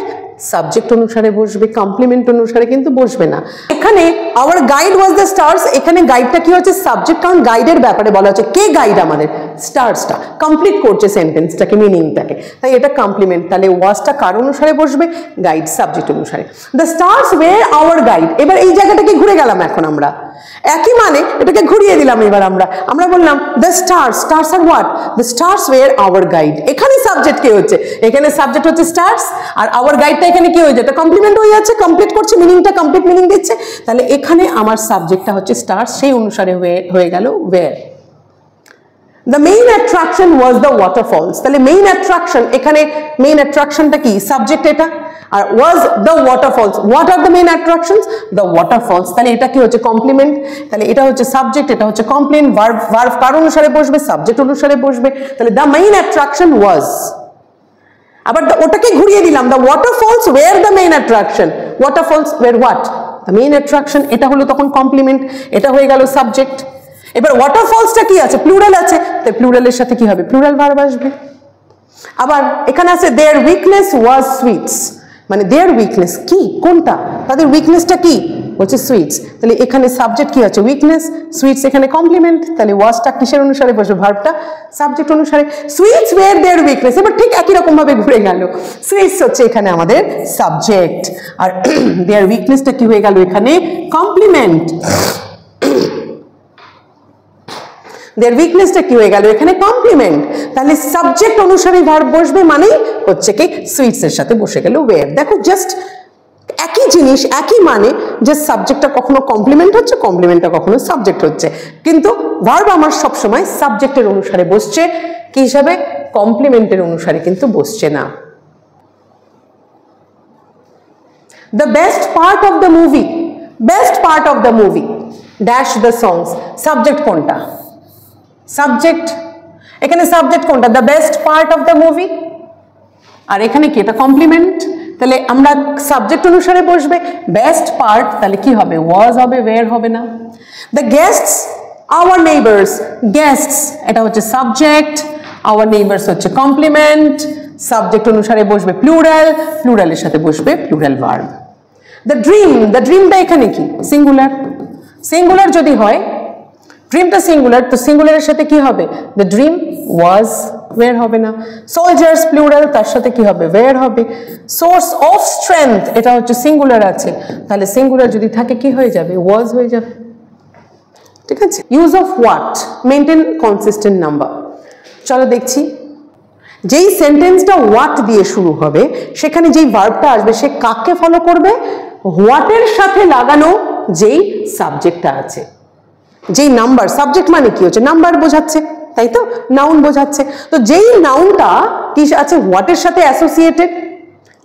সাবজেক্ট অনুসারে বসবে, কমপ্লিমেন্ট অনুসারে কিন্তু বসবে না। এখানে hour guide was the stars, এখানে গাইডটা কি হচ্ছে সাবজেক্ট, কারণ গাইডের ব্যাপারে বলা হচ্ছে, কে গাইড আমাদের স্টার্সটা কমপ্লিট করছে সেন্টেন্সটাকে, মিনিংটাকে, তাই এটা কমপ্লিমেন্ট, তাহলে ওয়াজটা কার অনুসারে বসবে, গাইড সাবজেক্ট অনুসারে। The stars were our guide, এবার এই জায়গাটাকে ঘুরে গেলাম, এখন আমরা একই মানে এটাকে ঘুরিয়ে দিলাম, এবার আমরা বললাম দ্য স্টার্স, স্টার্স আর what, the stars were our guide, এখানে সাবজেক্ট কি হচ্ছে, এখানে সাবজেক্ট হচ্ছে স্টার্স, আর আওয়ার গাইডটা এখানে কি হয়ে যাচ্ছে, কমপ্লিমেন্ট হয়ে যাচ্ছে, কমপ্লিট করছে মিনিংটা, কমপ্লিট মিনিং দিচ্ছে, তাহলে এখানে আমার সাবজেক্টটা হচ্ছে স্টার্স, সেই অনুসারে হয়ে গেল were. The main attraction was the waterfalls, তাহলে মেইন অ্যাট্রাকশন, এখানে মেইন অ্যাট্রাকশনটা কি সাবজেক্ট এটা, আর was the waterfalls, what are the main attractions, the waterfalls, তাহলে এটা কি হচ্ছে কমপ্লিমেন্ট, তাহলে এটা হচ্ছে সাবজেক্ট, এটা হচ্ছে কমপ্লিমেন্ট, ভার্ব কার অনুসারে বসবে, সাবজেক্ট অনুসারে বসবে, তাহলে the main attraction was, আবার ওটাকে ঘুরিয়ে দিলাম, the waterfalls were the main attraction, waterfalls were what, the main attraction, এটা হলো তখন কমপ্লিমেন্ট, এটা হয়ে গেল সাবজেক্ট। এবার ওয়াটারফলসটা কি আছে, প্লুরাল আছে, তাই প্লুরালের সাথে কি হবে, প্লুরাল ভার্ব আসবে। আবার এখানে আছে দেয়ার উইকনেস ওয়াজ সুইটস, মানে দেয়ার উইকনেস কি, কোনটা, তাদের উইকনেসটা কি হচ্ছে সুইটস, তাহলে এখানে সাবজেক্ট কি আছে উইকনেস, সুইটস এখানে কমপ্লিমেন্ট, তাহলে ওয়াজটা কিসের অনুসারে বসবে, ভার্বটা সাবজেক্ট অনুসারে। সুইটস ওয়্যার দেয়ার উইকনেস, এবার ঠিক একই রকম ভাবে ঘুরে গেল, সুইটস হচ্ছে এখানে আমাদের সাবজেক্ট, আর দেয়ার উইকনেসটা কি হয়ে গেল এখানে কমপ্লিমেন্ট, দেয়ার উইকনেসটা কি হয়ে গেল এখানে কমপ্লিমেন্ট, তাহলে সাবজেক্ট অনুসারে ভার্ব বসবে, মানেই হচ্ছে কি সুইটস এর সাথে বসে গেল ওয়্যার। দেখো জাস্ট একই জিনিস, একই মানে, যে সাবজেক্টটা কখনো কমপ্লিমেন্ট হচ্ছে, কমপ্লিমেন্টটা কখনো সাবজেক্ট হচ্ছে, কিন্তু ভার্ব আমার সবসময় সাবজেক্টের অনুসারে বসছে, কি হিসাবে কমপ্লিমেন্টের অনুসারে কিন্তু বসছে না। The best part of the movie, best part of the movie, dash the songs, subject কোনটা? সাবজেক্ট, এখানে সাবজেক্ট কোনটা? The best part of the movie. আর এখানে কি? এটা কমপ্লিমেন্ট, তাহলে আমরা সাবজেক্ট অনুসারে বসবে। বেস্ট পার্ট তাহলে কি হবে? ওয়াজ হবে, ওয়্যার হবে না। The guests, our neighbours, guests এটা হচ্ছে সাবজেক্ট, আওয়ার নেইবার্স হচ্ছে কমপ্লিমেন্ট, সাবজেক্ট অনুসারে বসবে প্লুরাল, প্লুরালের সাথে বসবে plural verb. The dream, the ড্রিমটা এখানে কি? সিঙ্গুলার, সিঙ্গুলার যদি হয়, ড্রিমটা সিঙ্গুলার, তো সিঙ্গুলারের সাথে কি হবে? দ্য ড্রিম ওয়াজ, ওয়্যার হবে না। সোলজার্স প্লুরাল, তার সাথে কি হবে? ওয়্যার হবে। সোর্স অফ স্ট্রেংথ এটা হচ্ছে সিঙ্গুলার আছে, তাহলে সিঙ্গুলার যদি থাকে কি হয়ে যাবে? ওয়াজ হয়ে যাবে। ঠিক আছে। Use of what, maintain consistent number. চলো দেখছি, যেই সেন্টেন্সটা হোয়াট দিয়ে শুরু হবে সেখানে যেই ভার্বটা আসবে সে কাকে ফলো করবে? হোয়াটের সাথে লাগানো যেই সাবজেক্টটা আছে, যেই নাম্বার, সাবজেক্ট মানে কি হচ্ছে? নাম্বার বোঝাচ্ছে, তাই তো, নাউন বোঝাচ্ছে। তো যেই নাউনটা কি আছে? হোয়াটের সাথে অ্যাসোসিয়েটেড,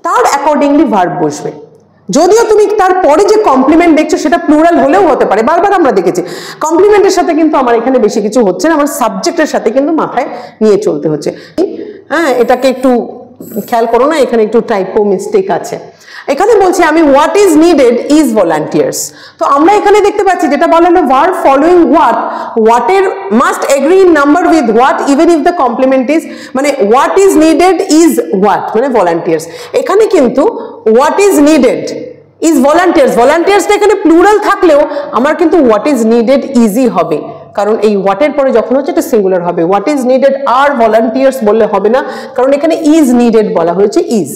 তার অ্যাকর্ডিংলি ভার্ব বসবে। যদিও তুমি তারপরে যে কমপ্লিমেন্ট দেখছো সেটা প্লুরাল হলেও হতে পারে, বারবার আমরা দেখেছি। কমপ্লিমেন্টের সাথে কিন্তু আমার এখানে বেশি কিছু হচ্ছে না, আমার সাবজেক্টের সাথে কিন্তু মাথায় নিয়ে চলতে হচ্ছে। হ্যাঁ, এটাকে একটু খেয়াল করো না, এখানে একটু টাইপো মিস্টেক আছে। এখানে বলছি আমি what is needed is volunteers. তো আমরা এখানে দেখতে পাচ্ছি যেটা বলা হলো ভার্ব ফলোইং হোয়াট, হোয়াটের must agree in number with what even if the complement is, মানে what is needed is what মানে ভলান্টিয়ার্স। এখানে কিন্তু what is needed is volunteers, ভলান্টিয়ার্সটা এখানে প্লুরাল থাকলেও আমার কিন্তু হোয়াট ইজ নিডেড ইজি হবে, কারণ এই হোয়াটের পরে যখন হচ্ছে এটা সিঙ্গুলার হবে। What is needed are volunteers বললে হবে না, কারণ এখানে ইজ নিডেড বলা হয়েছে, is.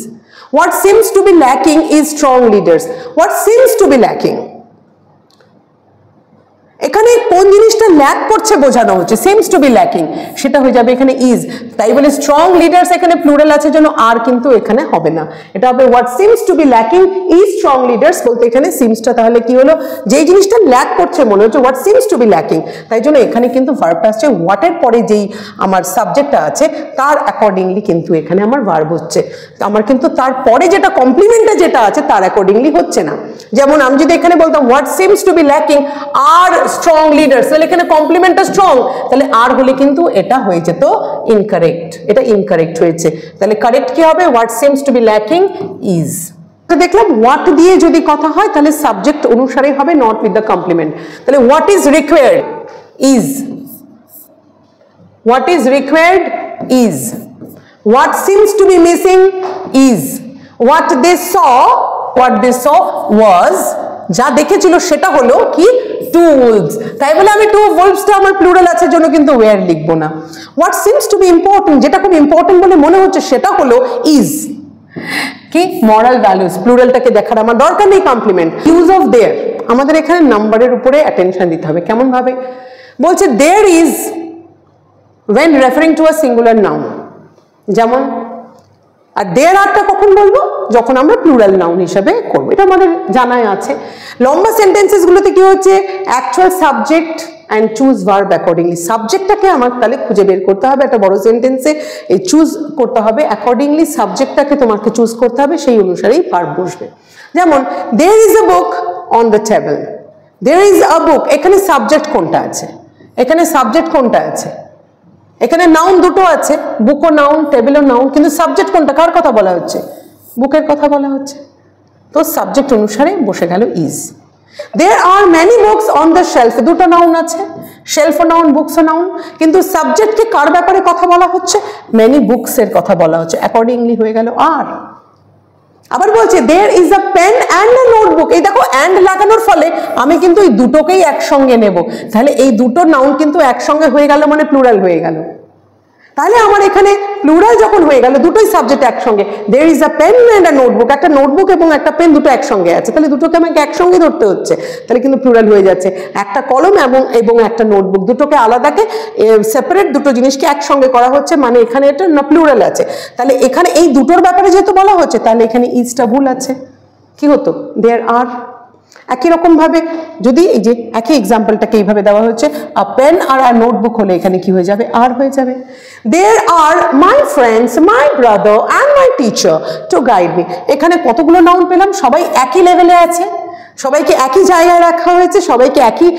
What seems to be lacking is strong leaders. What seems to be lacking? এখানে কোন জিনিসটা ল্যাক করছে বোঝানো হচ্ছে, seems to be lacking, সেটা হয়ে যাবে এখানে is। তাই বলে স্ট্রং লিডার্স এখানে প্লুরাল আছে জন্য আর কিন্তু এখানে হবে না, এটা হবে what seems to be lacking is strong leaders। বলতে এখানে সিমসটা তাহলে কি হলো? যেই জিনিসটা ল্যাক করছে মনে হচ্ছে what seems to be lacking, তাই জন্য এখানে কিন্তু ভার্বটা আসছে হোয়াটের পরে যেই আমার সাবজেক্টটা আছে তার অ্যাকর্ডিংলি কিন্তু এখানে আমার ভার্ব হচ্ছে। আমার কিন্তু তারপরে যেটা কমপ্লিমেন্টে যেটা আছে তার অ্যাকর্ডিংলি হচ্ছে না। যেমন আমি যদি এখানে বলতাম what seems to be lacking are strong leaders, তাহলে এখানে কমপ্লিমেন্টটা স্ট্রং, তাহলে আর হলে কিন্তু এটা হয়ে যেত ইনকারেক্ট, এটা ইনকারেক্ট হয়েছে। তাহলে কারেক্ট কি হবে? What seems to be lacking is. দেখলাম হোয়াট দিয়ে যদি কথা হয় তাহলে সাবজেক্ট অনুসারে হবে, নট উইথ দ্য কমপ্লিমেন্ট। তাহলে what is required is, what is required is. What seems to be missing is. What they saw, what they saw was, যা দেখেছিল সেটা হলো কি? Two wolves। তাই বলে আমি টু wolvesটা আমার প্লুরাল আছে জন্য কিন্তু ওয়্যার লিখবো না। What seems to be important, যেটা খুব ইম্পর্টেন্ট বলে মনে হচ্ছে সেটা হলো ইজ। কি? মরাল ভ্যালুস, প্লুরালটাকে দেখার আমার দরকার নেই কমপ্লিমেন্ট। ইউজ অফ দেয়ার, আমাদের এখানে নাম্বারের উপরে অ্যাটেনশন দিতে হবে। কেমন ভাবে? বলছে there is when referring to a singular noun, যেমন, আর দেয়ার আরটা কখন বলবো? যখন আমরা প্লুরাল নাউন হিসেবে করবো, এটা আমাদের জানাই আছে। লম্বা সেন্টেন্সেস গুলোতে কি হচ্ছে? Actual subject and choose verb accordingly. সাবজেক্টটাকে আমার তাহলে খুঁজে বের করতে হবে, একটা বড় সেন্টেন্সে এই চুজ করতে হবে অ্যাকর্ডিংলি, সাবজেক্টটাকে তোমাকে চুজ করতে হবে, সেই অনুসারেই ভার্ব বসবে। যেমন there is a book on the table, there is a book, এখানে সাবজেক্ট কোনটা আছে? এখানে সাবজেক্ট কোনটা আছে? এখানে নাউন দুটো আছে, বুকও নাউন, টেবিলও নাউন, কিন্তু সাবজেক্ট কোনটা? কার কথা বলা হচ্ছে? বুকের কথা বলা হচ্ছে, তো সাবজেক্ট অনুসারে বসে গেল is. There are many books on the shelf, দুটো নাউন আছে, শেলফও নাউন, বুকসও নাউন, কিন্তু সাবজেক্টকে কার ব্যাপারে কথা বলা হচ্ছে? মেনি বুকস এর কথা বলা হচ্ছে, অ্যাকর্ডিংলি হয়ে গেল আর। আবার বলছে there is a pen and a notebook, এই দেখো অ্যান্ড লাগানোর ফলে আমি কিন্তু এই দুটোকেই একসঙ্গে নেব, তাহলে এই দুটো নাউন কিন্তু একসঙ্গে হয়ে গেল মানে প্লুরাল হয়ে গেল। তাহলে আমার এখানে প্লুরাল যখন হয়ে গেল, দুটোই সাবজেক্ট একসঙ্গে, there is a pen and a notebook, একটা নোটবুক এবং একটা পেন দুটো একসঙ্গে আছে, তাহলে দুটোকে আমাকে একসঙ্গে ধরতে হচ্ছে, তাহলে কিন্তু প্লুরাল হয়ে যাচ্ছে। একটা কলম এবং একটা নোটবুক, দুটোকে আলাদাকে সেপারেট, দুটো জিনিসকে একসঙ্গে করা হচ্ছে, মানে এখানে এটা না প্লুরাল আছে, তাহলে এখানে এই দুটোর ব্যাপারে যেহেতু বলা হচ্ছে তাহলে এখানে ইজটা ভুল আছে, কি হতো? দেয়ার আর। একই রকম ভাবে যদি এই যে একই এক্সাম্পলটাকে এইভাবে দেওয়া হচ্ছে, a pen R a notebook হলে এখানে কি হয়ে যাবে? আর হয়ে যাবে। There are my friends, my brother and my teacher to guide me, এখানে কতগুলো নাউন পেলাম? সবাই একই লেভেলে আছে, সবাইকে একই জায়গায় রাখা হয়েছে, সবাইকে একই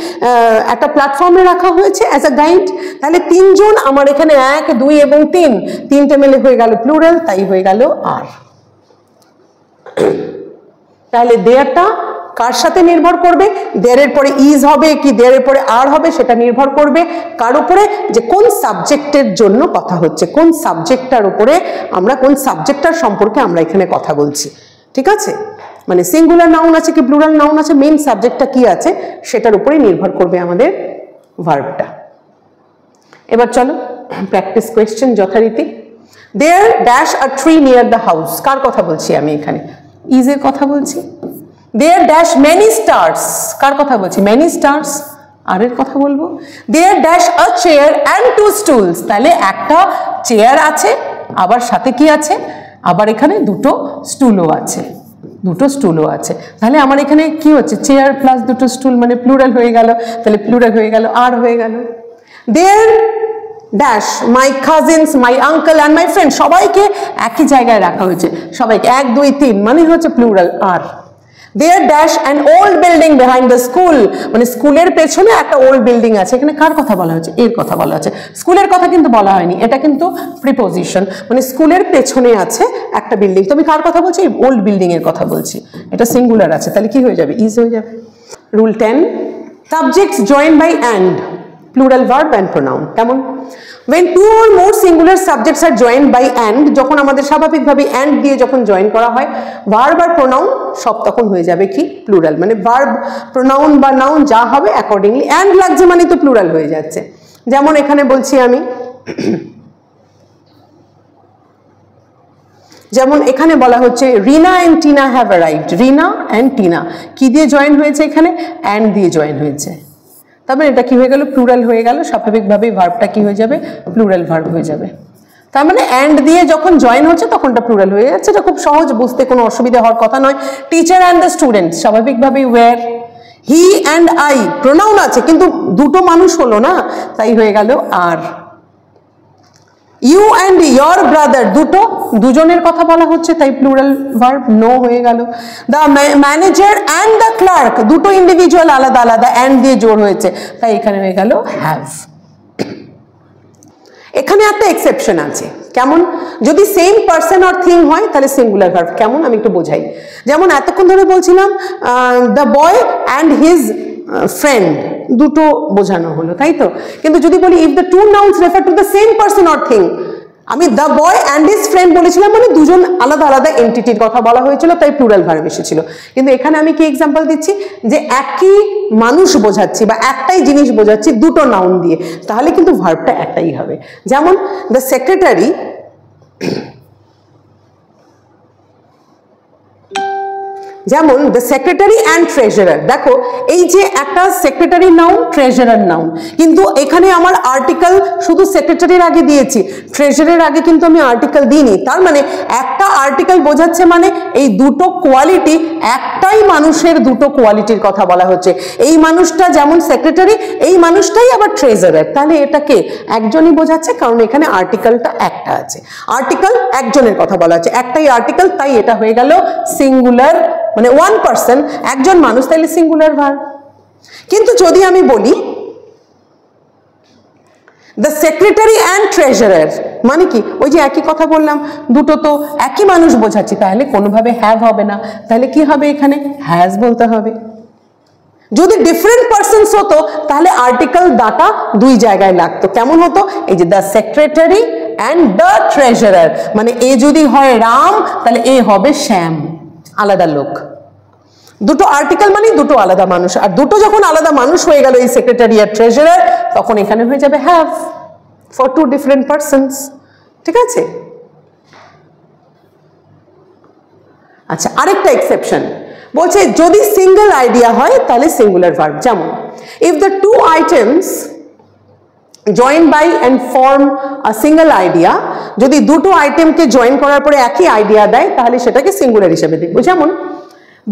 একটা প্ল্যাটফর্মে রাখা হয়েছে অ্যাজ আ গাইড। তাহলে তিনজন আমার এখানে 1, 2 এবং 3 তিনটে মিলে হয়ে গেল প্লুরাল, তাই হয়ে গেল আর। তাহলে দেয়ারটা কার সাথে নির্ভর করবে? দেয়ারের পরে ইজ হবে কি দেয়ারের পরে আর হবে সেটা নির্ভর করবে কার উপরে? যে কোন সাবজেক্টের জন্য কথা হচ্ছে, কোন সাবজেক্টটার উপরে আমরা, কোন সাবজেক্টটার সম্পর্কে আমরা এখানে কথা বলছি। ঠিক আছে, মানে সিঙ্গুলার নাউন আছে কি প্লুরাল নাউন আছে, মেইন সাবজেক্টটা কি আছে সেটার উপরেই নির্ভর করবে আমাদের ভার্বটা। এবার চলো প্র্যাকটিস কোয়েশ্চেন যথারীতি। There dash a tree near the house, কার কথা বলছি আমি এখানে? ইজের কথা বলছি। দেয়ার ড্যাশ মেনি স্টার্স, কার কথা বলছি? মেনি স্টার্স, আর এর কথা বলবো। There dash a chair and 2 stools, তাহলে একটা চেয়ার আছে আবার সাথে কি আছে? আবার এখানে দুটো স্টুলও আছে, দুটো স্টুলও আছে। তাহলে আমার এখানে কি হচ্ছে? চেয়ার প্লাস দুটো স্টুল মানে প্লুরাল হয়ে গেল, তাহলে প্লুরাল হয়ে গেল, আর হয়ে গেল। There dash my cousins, my uncle and my friend, সবাইকে একই জায়গায় রাখা হয়েছে, সবাইকে 1, 2, 3 মানে হচ্ছে plural are. There dash an old building behind the school, মানে স্কুলের পেছনে একটা ওল্ড বিল্ডিং আছে, এখানে কার কথা বলা হয়েছে? এর কথা বলা হচ্ছে। স্কুলের কথা কিন্তু বলা হয়নি, এটা কিন্তু প্রিপোজিশন, মানে স্কুলের পেছনে আছে একটা বিল্ডিং, তুমি কার কথা বলছি? ওল্ড বিল্ডিং এর কথা বলছি, এটা সিঙ্গুলার আছে, তাহলে কি হয়ে যাবে? ইজ হয়ে যাবে। Rule 10, subjects join by and, plural verb and pronoun. কেমন? when 2 or more singular subjects are joined by and, যখন আমাদের স্বাভাবিকভাবে and দিয়ে যখন জয়েন করা হয় ভার্ব আর প্রোনাউন সব তখন হয়ে যাবে কি? প্লুরাল, মানে ভার্ব প্রোনাউন বা নাউন যা হবে অ্যাকর্ডিংলি and লাগছে মানে তো প্লুরাল হয়ে যাচ্ছে। যেমন এখানে বলছি আমি, যেমন এখানে বলা হচ্ছে Rina and Tina have arrived, Rina and Tina কি দিয়ে জয়েন হয়েছে? এখানে and দিয়ে জয়েন হয়েছে, তারপরে এটা কি হয়ে গেল? প্লুরাল হয়ে গেল, স্বাভাবিকভাবেই ভার্বটা কি হয়ে যাবে? প্লুরাল ভার্ব হয়ে যাবে। তার মানে অ্যান্ড দিয়ে যখন জয়েন হচ্ছে তখনটা প্লুরাল হয়ে যাচ্ছে, এটা খুব সহজ, বুঝতে কোনো অসুবিধা হওয়ার কথা নয়। টিচার অ্যান্ড দ্য স্টুডেন্ট, স্বাভাবিকভাবেই were. He and I pronoun আছে কিন্তু দুটো মানুষ হলো না, তাই হয়ে গেল are. You and your brother, দুজনের কথা বলা হচ্ছে, তাই প্লুরাল ভার্ব নো হয়ে গেল। The manager and the clerk, দুটো ইন্ডিভিজুয়াল আলাদা আলাদা, অ্যান্ড দিয়ে জোর হয়েছে, তাই এখানে হয়ে গেল হ্যাভ। এখানে একটা এক্সেপশন আছে, কেমন? যদি সেম পার্সন অর থিং হয় তাহলে সিঙ্গুলার ভার্ব। কেমন? আমি একটু বোঝাই। যেমন এতক্ষণ ধরে বলছিলাম the boy and his friend, দুটো বোঝানো হলো, তাই তো? কিন্তু যদি বলি if the two nouns refer to the same person or thing, আমি the boy and his friend বলেছিলাম মানে দুজন আলাদা আলাদা এন্টিটির কথা বলা হয়েছিল, তাই প্লুরাল ভার্ব এসেছিল। কিন্তু এখানে আমি কি এক্সাম্পল দিচ্ছি? যে একই মানুষ বোঝাচ্ছি বা একটাই জিনিস বোঝাচ্ছি দুটো নাউন দিয়ে, তাহলে কিন্তু ভার্বটা একটাই হবে। যেমন দ্য সেক্রেটারি, যেমন দ্য সেক্রেটারি অ্যান্ড ট্রেজারার, দেখো এই যে একটা সেক্রেটারি নাউন, ট্রেজারার নাউন, কিন্তু এখানে আমার আর্টিকেল শুধু সেক্রেটারির আগে দিয়েছি, ট্রেজারের আগে কিন্তু আমি আর্টিকেল দিইনি। তার মানে একটা আর্টিকেল বোঝাচ্ছে মানে এই দুটো কোয়ালিটি, একটাই মানুষের দুটো কোয়ালিটির কথা বলা হচ্ছে। এই মানুষটা যেমন সেক্রেটারি, এই মানুষটাই আবার ট্রেজারার, তাহলে এটাকে একজনই বোঝাচ্ছে, কারণ এখানে আর্টিকেলটা একটা আছে, আর্টিকেল একজনের কথা বলা হচ্ছে, একটাই আর্টিকেল, তাই এটা হয়ে গেল সিঙ্গুলার, মানে ওয়ান পার্সন, একজন মানুষ, তাহলে সিঙ্গুলার ভার্ব। কিন্তু যদি আমি বলি দ্য সেক্রেটারি অ্যান্ড ট্রেজারার, মানে কি? ওই যে একই কথা বললাম, দুটো তো একই মানুষ বোঝাচ্ছি, তাহলে কোনোভাবে হ্যাভ হবে না, তাহলে কি হবে? এখানে হ্যাজ বলতে হবে। যদি ডিফারেন্ট পার্সনস হতো তাহলে আর্টিকেল দাটা দুই জায়গায় লাগতো। কেমন হতো? এই যে the secretary and the treasurer, মানে এ যদি হয় রাম তাহলে এ হবে শ্যাম, আলাদা লোক। দুটো আর্টিকেল মানে দুটো আলাদা মানুষ, আর দুটো যখন আলাদা মানুষ হয়ে গেল এই সেক্রেটারি আর ট্রেজারার, তখন এখানে হয়ে যাবে have for two different persons. ঠিক আছে? আচ্ছা, আরেকটা এক্সেপশন বলছে যদি সিঙ্গেল আইডিয়া হয় তাহলে সিঙ্গুলার ভার্ব। যেমন if the two items join by and form a single idea, যদি দুটো আইটেমকে জয়েন করার পরে একই আইডিয়া দেয় তাহলে সেটাকে সিঙ্গুলার হিসেবে দেখবো। যেমন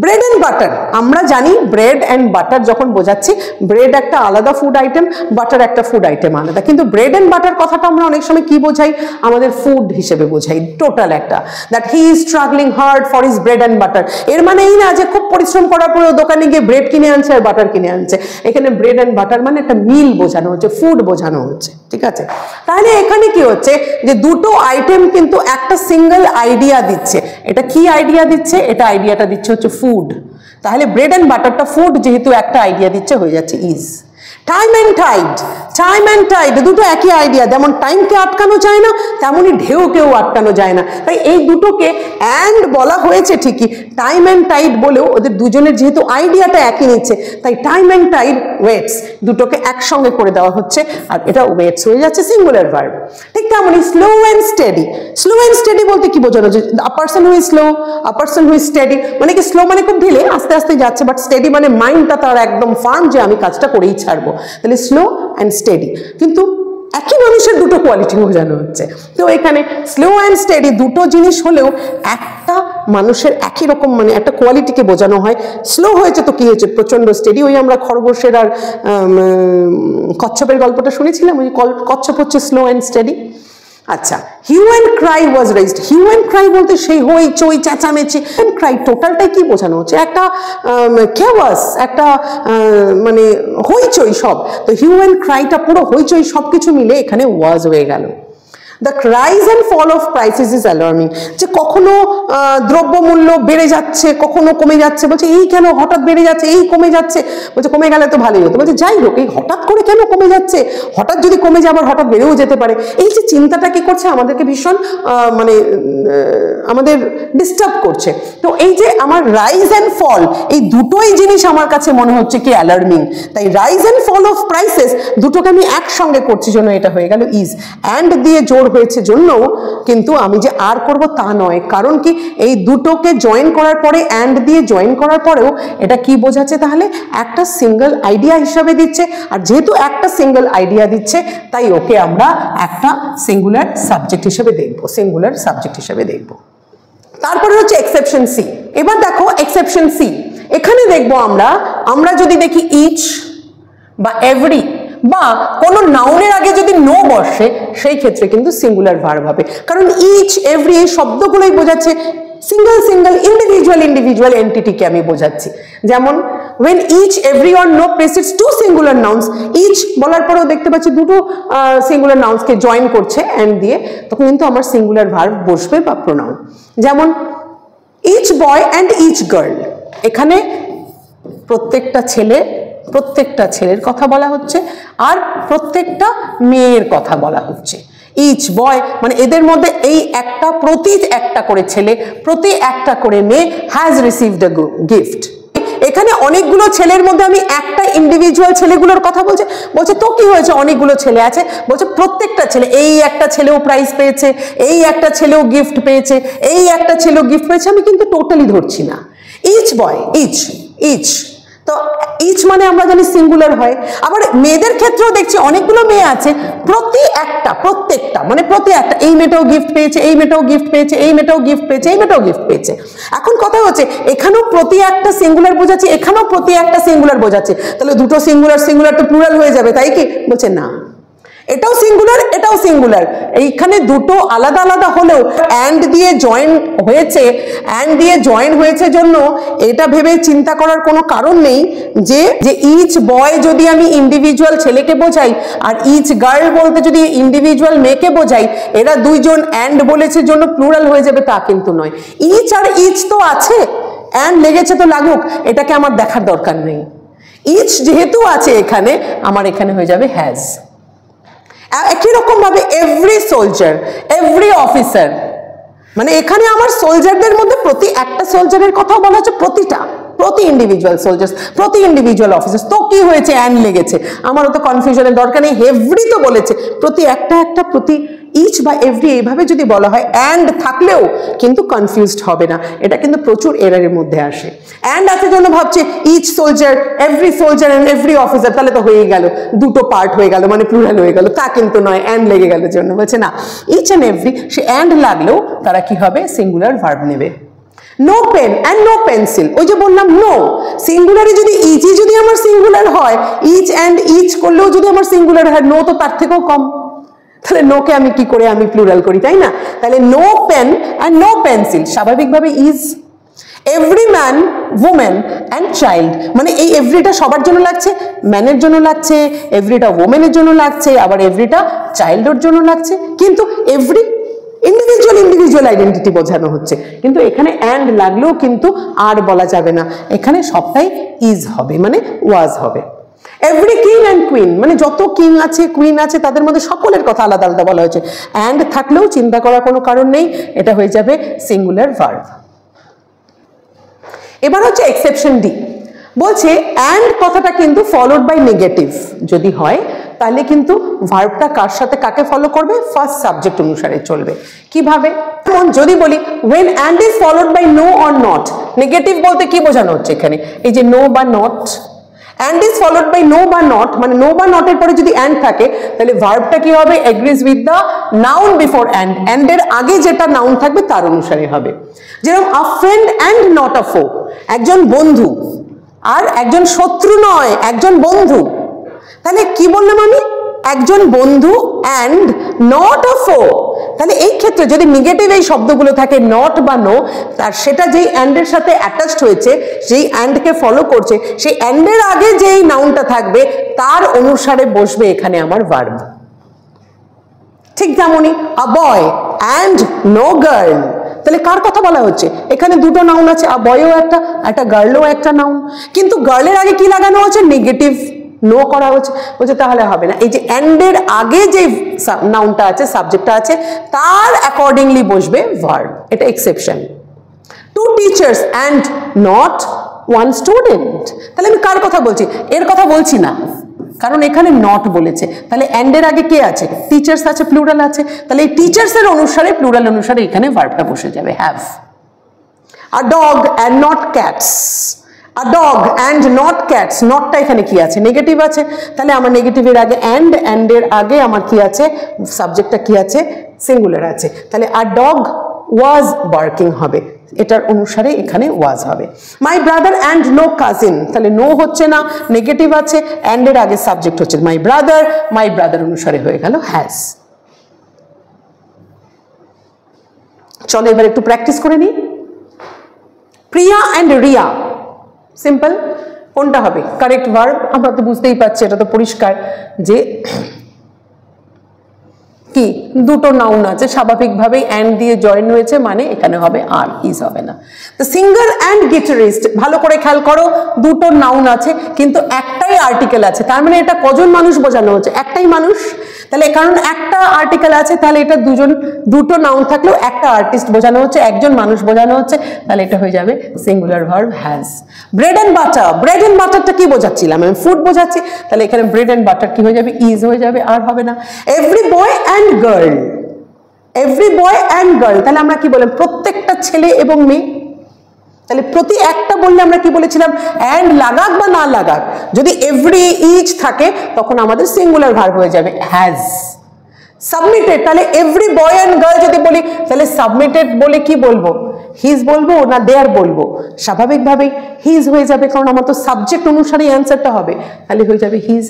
ব্রেড অ্যান্ড বাটার, আমরা জানি ব্রেড অ্যান্ড বাটার যখন বোঝাচ্ছি, ব্রেড একটা আলাদা ফুড আইটেম, বাটার একটা ফুড আইটেম আলাদা, কিন্তু ব্রেড অ্যান্ড বাটার কথাটা আমরা অনেক সময় কি বোঝাই, আমাদের ফুড হিসেবে বোঝাই টোটাল একটা, that he is struggling hard for his bread and butter. এর মানে এই না যে খুব পরিশ্রম করার পরে দোকানে গিয়ে ব্রেড কিনে আনছে আর বাটার কিনে আনছে, এখানে ব্রেড অ্যান্ড বাটার মানে একটা মিল বোঝানো হচ্ছে, ফুড বোঝানো হচ্ছে, ঠিক আছে। তাহলে এখানে কি হচ্ছে যে দুটো আইটেম কিন্তু একটা সিঙ্গেল আইডিয়া দিচ্ছে, এটা কি আইডিয়া দিচ্ছে, এটা আইডিয়াটা দিচ্ছে হচ্ছে ফুড, তাহলে ব্রেড অ্যান্ড বাটারটা ফুড যেহেতু একটা আইডিয়া দিচ্ছে হয়ে যাচ্ছে is. Time and tide, time and tide দুটো একই আইডিয়া, যেমন টাইমকে আটকানো যায় না তেমনই ঢেউকেও আটকানো যায় না, তাই এই দুটোকে অ্যান্ড বলা হয়েছে ঠিকই, টাইম অ্যান্ড টাইড বলেও ওদের দুজনের যেহেতু আইডিয়াটা একই নিচ্ছে তাই টাইম অ্যান্ড টাইড ওয়েটস দুটোকে একসঙ্গে করে দেওয়া হচ্ছে আর এটা ওয়েটস হয়ে যাচ্ছে সিঙ্গুলার ভার্ব। ঠিক তেমনই slow and steady, slow and steady বলতে কি বোঝানো হচ্ছে, আ person who is slow, a person who is steady, মানে কি স্লো মানে খুব ঢিলে আস্তে আস্তে যাচ্ছে, বাট স্টেডি মানে মাইন্ডটা তার একদম ফার্ম যে আমি কাজটা করেই ছাড়বো, তাহলে স্লো অ্যান্ড স্টেডি, কিন্তু একই মানুষের দুটো কোয়ালিটি বোঝানো হচ্ছে। তো এখানে স্লো অ্যান্ড স্টেডি দুটো জিনিস হলেও একটা মানুষের একই রকম মানে একটা কোয়ালিটিকে বোঝানো হয়। স্লো হয়েছে তো কি হয়েছে প্রচন্ড স্টেডি, ওই আমরা খরগোশের আর কচ্ছপের গল্পটা শুনেছিলাম, ওই কচ্ছপ হচ্ছে স্লো অ্যান্ড স্টেডি। আচ্ছা, hue and cry was raised, hue and cry বলতে সেই হই চই চেঁচামেচি, অ্যান্ড ক্রাই টোটালটাই কি বোঝানো হচ্ছে, একটা কেওয়াস, একটা মানে হইচই সব, তো হিউ অ্যান্ড ক্রাইটা পুরো হইচই সব কিছু মিলে এখানে ওয়াজ হয়ে গেল। The rise and fall of prices is alarming, যে কখনো দ্রব্যমূল্য বেড়ে যাচ্ছে কখনো কমে যাচ্ছে, বলছে এই কেন হঠাৎ বেড়ে যাচ্ছে, এই কমে যাচ্ছে, বলছে কমে গেলে তো ভালোই হতো, বলছে যাই হোক এই হঠাৎ করে কেন কমে যাচ্ছে, হঠাৎ যদি কমে যায় আবার হঠাৎ বেড়েও যেতে পারে, এই যে চিন্তাটা কি করছে আমাদেরকে ভীষণ মানে আমাদের ডিস্টার্ব করছে। তো এই যে আমার রাইজ অ্যান্ড ফল এই দুটোই জিনিস আমার কাছে মনে হচ্ছে কি অ্যালার্মিং, তাই rise and fall of prices দুটোকে আমি একসঙ্গে করছি জন্য এটা হয়ে গেল ইজ, অ্যান্ড দিয়ে জোর হয়েছে জন্য, কিন্তু আমি যে আর করব তা নয়, কারণ কি এই দুটোকে জয়েন করার পরে অ্যান্ড দিয়ে জয়েন করার পরেও এটা কি বোঝাচ্ছে, তাহলে একটা সিঙ্গেল আইডিয়া হিসাবে দিচ্ছে, আর যেহেতু একটা সিঙ্গেল আইডিয়া দিচ্ছে তাই ওকে আমরা একটা সিঙ্গুলার সাবজেক্ট হিসেবে দেখব, সিঙ্গুলার সাবজেক্ট হিসেবে দেখব। তারপরে হচ্ছে এক্সেপশন সি। এবার দেখো এক্সেপশন সি, এখানে দেখব আমরা যদি দেখি ইচ বা এভরি বা কোনো নাউনের আগে যদি নো বসে সেই ক্ষেত্রে কিন্তু সিঙ্গুলার ভার্ব হবে, কারণ ইচ এভরি এই শব্দগুলোই বোঝাচ্ছে সিঙ্গেল সিঙ্গেল ইন্ডিভিজুয়াল ইন্ডিভিজুয়াল এন্টিটিকে আমি বোঝাচ্ছি। যেমন when each every or no precedes two singular nouns, each বলার পরেও দেখতে পাচ্ছি দুটো সিঙ্গুলার নাউন্সকে জয়েন করছে অ্যান্ড দিয়ে, তখন কিন্তু আমার সিঙ্গুলার ভার্ব বসবে বা প্রোনাউন। যেমন each boy and each girl, এখানে প্রত্যেকটা ছেলের কথা বলা হচ্ছে আর প্রত্যেকটা মেয়ের কথা বলা হচ্ছে। ইচ বয় মানে এদের মধ্যে এই একটা প্রতি একটা করে ছেলে প্রতি একটা করে মেয়ে হ্যাজ রিসিভড আ গিফট। এখানে অনেকগুলো ছেলের মধ্যে আমি একটা ইন্ডিভিজুয়াল ছেলেগুলোর কথা বলছে তো কি হয়েছে অনেকগুলো ছেলে আছে, বলছে প্রত্যেকটা ছেলে, এই একটা ছেলেও প্রাইজ পেয়েছে, এই একটা ছেলেও গিফট পেয়েছে, এই একটা ছেলেও গিফট পেয়েছে, আমি কিন্তু টোটালি ধরছি না। ইচ বয় ইচ তো ইচ মানে আমরা জানি সিঙ্গুলার হয়, আবার মেয়েদের ক্ষেত্রেও দেখছি অনেকগুলো মেয়ে আছে প্রত্যেকটা মানে প্রতি একটা, এই মেয়েটাও গিফট পেয়েছে, এই মেয়েটাও গিফট পেয়েছে, এই মেয়েটাও গিফট পেয়েছে, এই মেয়েটাও গিফট পেয়েছে। এখন কথা হচ্ছে এখানেও প্রতি একটা সিঙ্গুলার বোঝাচ্ছে, এখানেও প্রতি একটা সিঙ্গুলার বোঝাচ্ছে, তাহলে দুটো সিঙ্গুলার তো প্লুরাল হয়ে যাবে, তাই কি? বলছে না, এটাও সিঙ্গুলার এটাও সিঙ্গুলার, এইখানে দুটো আলাদা আলাদা হলেও অ্যান্ড দিয়ে জয়েন হয়েছে জন্য এটা ভেবে চিন্তা করার কোনো কারণ নেই যে ইচ বয় যদি আমি ইন্ডিভিজুয়াল ছেলেকে বোঝাই আর ইচ গার্ল বলতে যদি ইন্ডিভিজুয়াল মেয়েকে বোঝাই, এরা দুইজন অ্যান্ড বলেছে জন্য প্লুরাল হয়ে যাবে তা কিন্তু নয়। ইচ আর ইচ তো আছে, অ্যান্ড লেগেছে তো লাগুক, এটাকে আমার দেখার দরকার নেই। ইচ যেহেতু আছে এখানে, আমার এখানে হয়ে যাবে হ্যাজ। একই রকম ভাবে এভরি সোলজার এভরি অফিসার, মানে এখানে আমার সোলজারদের মধ্যে প্রতি একটা সোলজারের কথা বলা হচ্ছে, প্রতি ইন্ডিভিজুয়াল সোলজার্স প্রতি ইন্ডিভিজুয়াল অফিসার্স, তো কি হয়েছে অ্যান্ড লেগেছে, আমারও তো কনফিউশনের দরকার নেই, এভরি তো বলেছে, প্রতি একটা প্রতি ইচ বা এভরি এইভাবে যদি বলা হয় অ্যান্ড থাকলেও কিন্তু কনফিউজড হবে না, এটা কিন্তু প্রচুর এরারের মধ্যে আসে। অ্যান্ড আছে জন্য ভাবছে each soldier every soldier and every officer, তাহলে তো হয়েই গেল, দুটো পার্ট হয়ে গেল মানে প্লুরাল হয়ে গেল, তা কিন্তু নয়, অ্যান্ড লেগে গেল জন্য বলছে না, ইচ অ্যান্ড এভরি সে অ্যান্ড লাগলেও তারা কি হবে সিঙ্গুলার ভার্ব নেবে। No pen and no pencil, ওই যে বললাম নো সিঙ্গুলারে যদি ইচই যদি আমার সিঙ্গুলার হয়, ইচ অ্যান্ড ইচ করলেও যদি আমার সিঙ্গুলার হয়, নো তো তার থেকেও কম, তাহলে নোকে আমি কি করে আমি প্লুরাল করি, তাই না? তাহলে no pen and no pencil স্বাভাবিকভাবে is. Every man women and child, মানে এই এভরিটা সবার জন্য লাগছে, ম্যানের জন্য লাগছে, এভরিটা ওমেনের জন্য লাগছে, আবার এভরিটা চাইল্ডের জন্য লাগছে, কিন্তু এভরি ইন্ডিভিজুয়াল আইডেন্টিটি বোঝানো হচ্ছে, কিন্তু এখানে অ্যান্ড লাগলেও কিন্তু আর বলা যাবে না, এখানে সবটাই ইজ হবে, মানে ওয়াজ হবে। এভরি কিং অ্যান্ড কুইন, মানে যত কিং আছে কুইন আছে তাদের মধ্যে সকলের কথা আলাদা আলাদা বলা হয়েছে, অ্যান্ড থাকলেও চিন্তা করার কোনো কারণ নেই, এটা হয়ে যাবে সিঙ্গুলার ভার্ব। এবার হচ্ছে এক্সেপশন ডি, বলছে অ্যান্ড কথাটা কিন্তু ফলোড বাই নেগেটিভ যদি হয় তাহলে কিন্তু ভার্বটা কার সাথে কাকে ফলো করবে, ফার্স্ট সাবজেক্ট অনুসারে চলবে। কিভাবে? যদি বলি when and is followed by no or not, negative বলতে কি বোঝানো হচ্ছে এখানে, এই যে নো বা not, and is followed by no বা not, মানে no বা not এর পরে যদি and থাকে তাহলে ভার্বটা কি হবে, agrees with the noun before and এর আগে যেটা নাউন থাকবে তার অনুসারে হবে। যেরকম a friend and not a foe, একজন বন্ধু আর একজন শত্রু নয়, একজন বন্ধু, তাহলে কি বললাম আমি, একজন বন্ধু and not a foe, তাহলে এই ক্ষেত্রে যদি নেগেটিভ এই শব্দগুলো থাকে নট বা নো, তার সেটা যেই and এর সাথে অ্যাটাচড হয়েছে, যেই and কে ফলো করছে, সেই and এর আগে যেই নাউনটা থাকবে তার অনুসারে বসবে এখানে আমার ভার্ব। ঠিক যেমনই a boy and no girl, তাহলে কার কথা বলা হচ্ছে, এখানে দুটো নাউন আছে, আ বয়ও একটা গার্লও একটা নাউন, কিন্তু গার্লের আগে কি লাগানো হচ্ছে, নেগেটিভ নো করা হচ্ছে, বলছে তাহলে হবে না, এই যে এন্ড এর আগে যে নাউনটা আছে সাবজেক্টটা আছে তার অ্যাকর্ডিংলি বসবে ভার্ব, এটা exception. Two teachers and not one student, তাহলে আমি কার কথা বলছি, এর কথা বলছি না, কারণ এখানে নট বলেছে, তাহলে এন্ড এর আগে কে আছে, টিচার্স আছে, প্লুরাল আছে, তাহলে এই টিচার্স এর অনুসারে প্লুরাল অনুসারে এখানে ভার্বটা বসে যাবে have. A dog and not cats, a dog and not cats, নটটা এখানে কি আছে, নেগেটিভ আছে, তাহলে আমার নেগেটিভের আগে অ্যান্ড এর আগে আমার কি আছে, সাবজেক্টটা কি আছে, সিঙ্গুলার আছে, তাহলে আ ডগ ওয়াজ বার্কিং হবে, এটার অনুসারে এখানে ওয়াজ হবে। My brother and no cousin, তাহলে নো হচ্ছে না, নেগেটিভ আছে, অ্যান্ড এর আগে সাবজেক্ট হচ্ছে মাই ব্রাদার অনুসারে হয়ে গেল হ্যাজ। চলো এবার একটু প্র্যাকটিস করে নিই। প্রিয়া অ্যান্ড রিয়া, সিম্পল, কোনটা হবে কারেক্ট ভার্ব, আমরা তো বুঝতেই পারছি, এটা তো পরিষ্কার যে কি দুটো নাউন আছে, স্বাভাবিকভাবেই অ্যান্ড দিয়ে জয়েন হয়েছে, মানে এখানে হবে আর, ইজ হবে না। তো সিঙ্গার অ্যান্ড গিটারিস্ট, ভালো করে খেয়াল করো, দুটো নাউন আছে কিন্তু একটাই আর্টিকেল আছে, তার মানে এটা কজন মানুষ বোঝানো হচ্ছে, একটাই মানুষ, তাহলে কারণ একটা আর্টিকেল আছে তাহলে এটা দুটো নাউন থাকলেও একটা আর্টিস্ট বোঝানো হচ্ছে, একজন মানুষ বোঝানো হচ্ছে, তাহলে এটা হয়ে যাবে singular verb has. Bread and butter, bread and বাটারটা কি বোঝাচ্ছিলাম, আমি ফুড বোঝাচ্ছি, তাহলে এখানে ব্রেড অ্যান্ড বাটার কি হয়ে যাবে, ইজ হয়ে যাবে, আর হবে না। Every boy and girl, every boy and girl, তাহলে আমরা কি বললাম, প্রত্যেকটা ছেলে এবং মেয়ে, তাহলে প্রতি একটা বললে আমরা কি বলেছিলাম, অ্যান্ড লাগাক বা না লাগাক, যদি এভরি ইচ থাকে তখন আমাদের সিঙ্গুলার ভার্ব হয়ে যাবে হ্যাজ। সাবমিটেড, তাহলে এভরি বয় অ্যান্ড গার্ল যদি বলি তাহলে সাবমিটেড বলে কি বলবো, হিজ বলবো না দেয়ার বলবো, স্বাভাবিকভাবেই হিজ হয়ে যাবে, কারণ আমার তো সাবজেক্ট অনুসারে অ্যান্সারটা হবে, তাহলে হয়ে যাবে হিজ।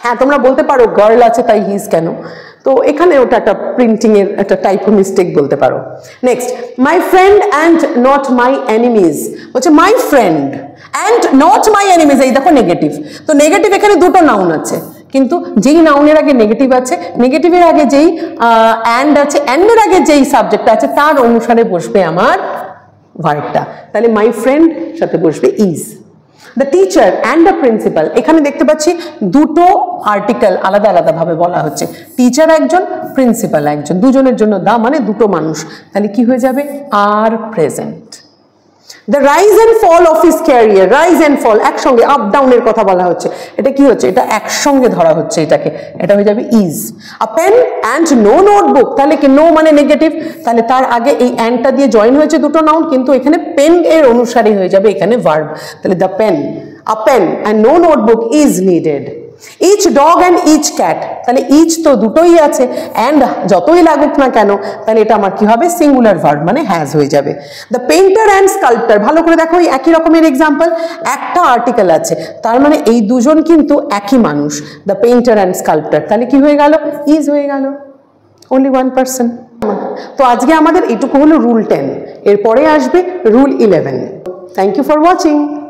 হ্যাঁ তোমরা বলতে পারো গার্ল আছে তাই হিজ কেন, তো এখানে ওটা একটা প্রিন্টিং এর একটা টাইপো মিস্টেক বলতে পারো। Next, my friend and not my enemies, বলছে my friend and not my enemies, এই দেখো নেগেটিভ, তো নেগেটিভ এখানে দুটো নাউন আছে, কিন্তু যেই নাউনের আগে নেগেটিভ আছে, নেগেটিভের আগে যেই অ্যান্ড আছে, অ্যান্ডের আগে যেই সাবজেক্ট আছে তার অনুসারে বসবে আমার ভার্বটা, তাহলে মাই ফ্রেন্ড সাথে বসবে is. The teacher and the principal, এখানে দেখতে পাচ্ছি দুটো আর্টিকেল আলাদা আলাদা ভাবে বলা হচ্ছে, টিচার একজন, প্রিন্সিপাল একজন, দুজনের জন্য দা মানে দুটো মানুষ, তাহলে কি হয়ে যাবে, are present. The rise and fall of his career, rise and fall একসঙ্গে, আপ ডাউনের কথা বলা হচ্ছে, এটা কি হচ্ছে, এটা একসঙ্গে ধরা হচ্ছে এটাকে, এটা হয়ে যাবে is. A pen and no notebook, তাহলে কি নো মানে নেগেটিভ, তাহলে তার আগে এই অ্যান্ডটা দিয়ে জয়েন হয়েছে দুটো নাউন, কিন্তু এখানে পেন এর অনুসারে হয়ে যাবে এখানে ভার্ব, তাহলে the pen, a pen and no notebook is needed. Each dog and each cat, তাহলে ইচ তো দুটোই আছে, অ্যান্ড যতই লাগুক না কেন তাহলে এটা আমার কি হবে, সিঙ্গুলার ভার্ব মানে হ্যাজ হয়ে যাবে। দ্য পেইন্টার অ্যান্ড স্কাল্পটার, ভালো করে দেখো এই একই রকমের এক্সাম্পল, একটা আর্টিকেল আছে, তার মানে এই দুজন কিন্তু একই মানুষ, দ্য পেইন্টার অ্যান্ড স্কাল্পটার, তাহলে কি হয়ে গেল, ইজ হয়ে গেল, only one person। তো আজকে আমাদের এটুকু হলো রুল 10, এরপরে আসবে rule 11। Thank you for watching.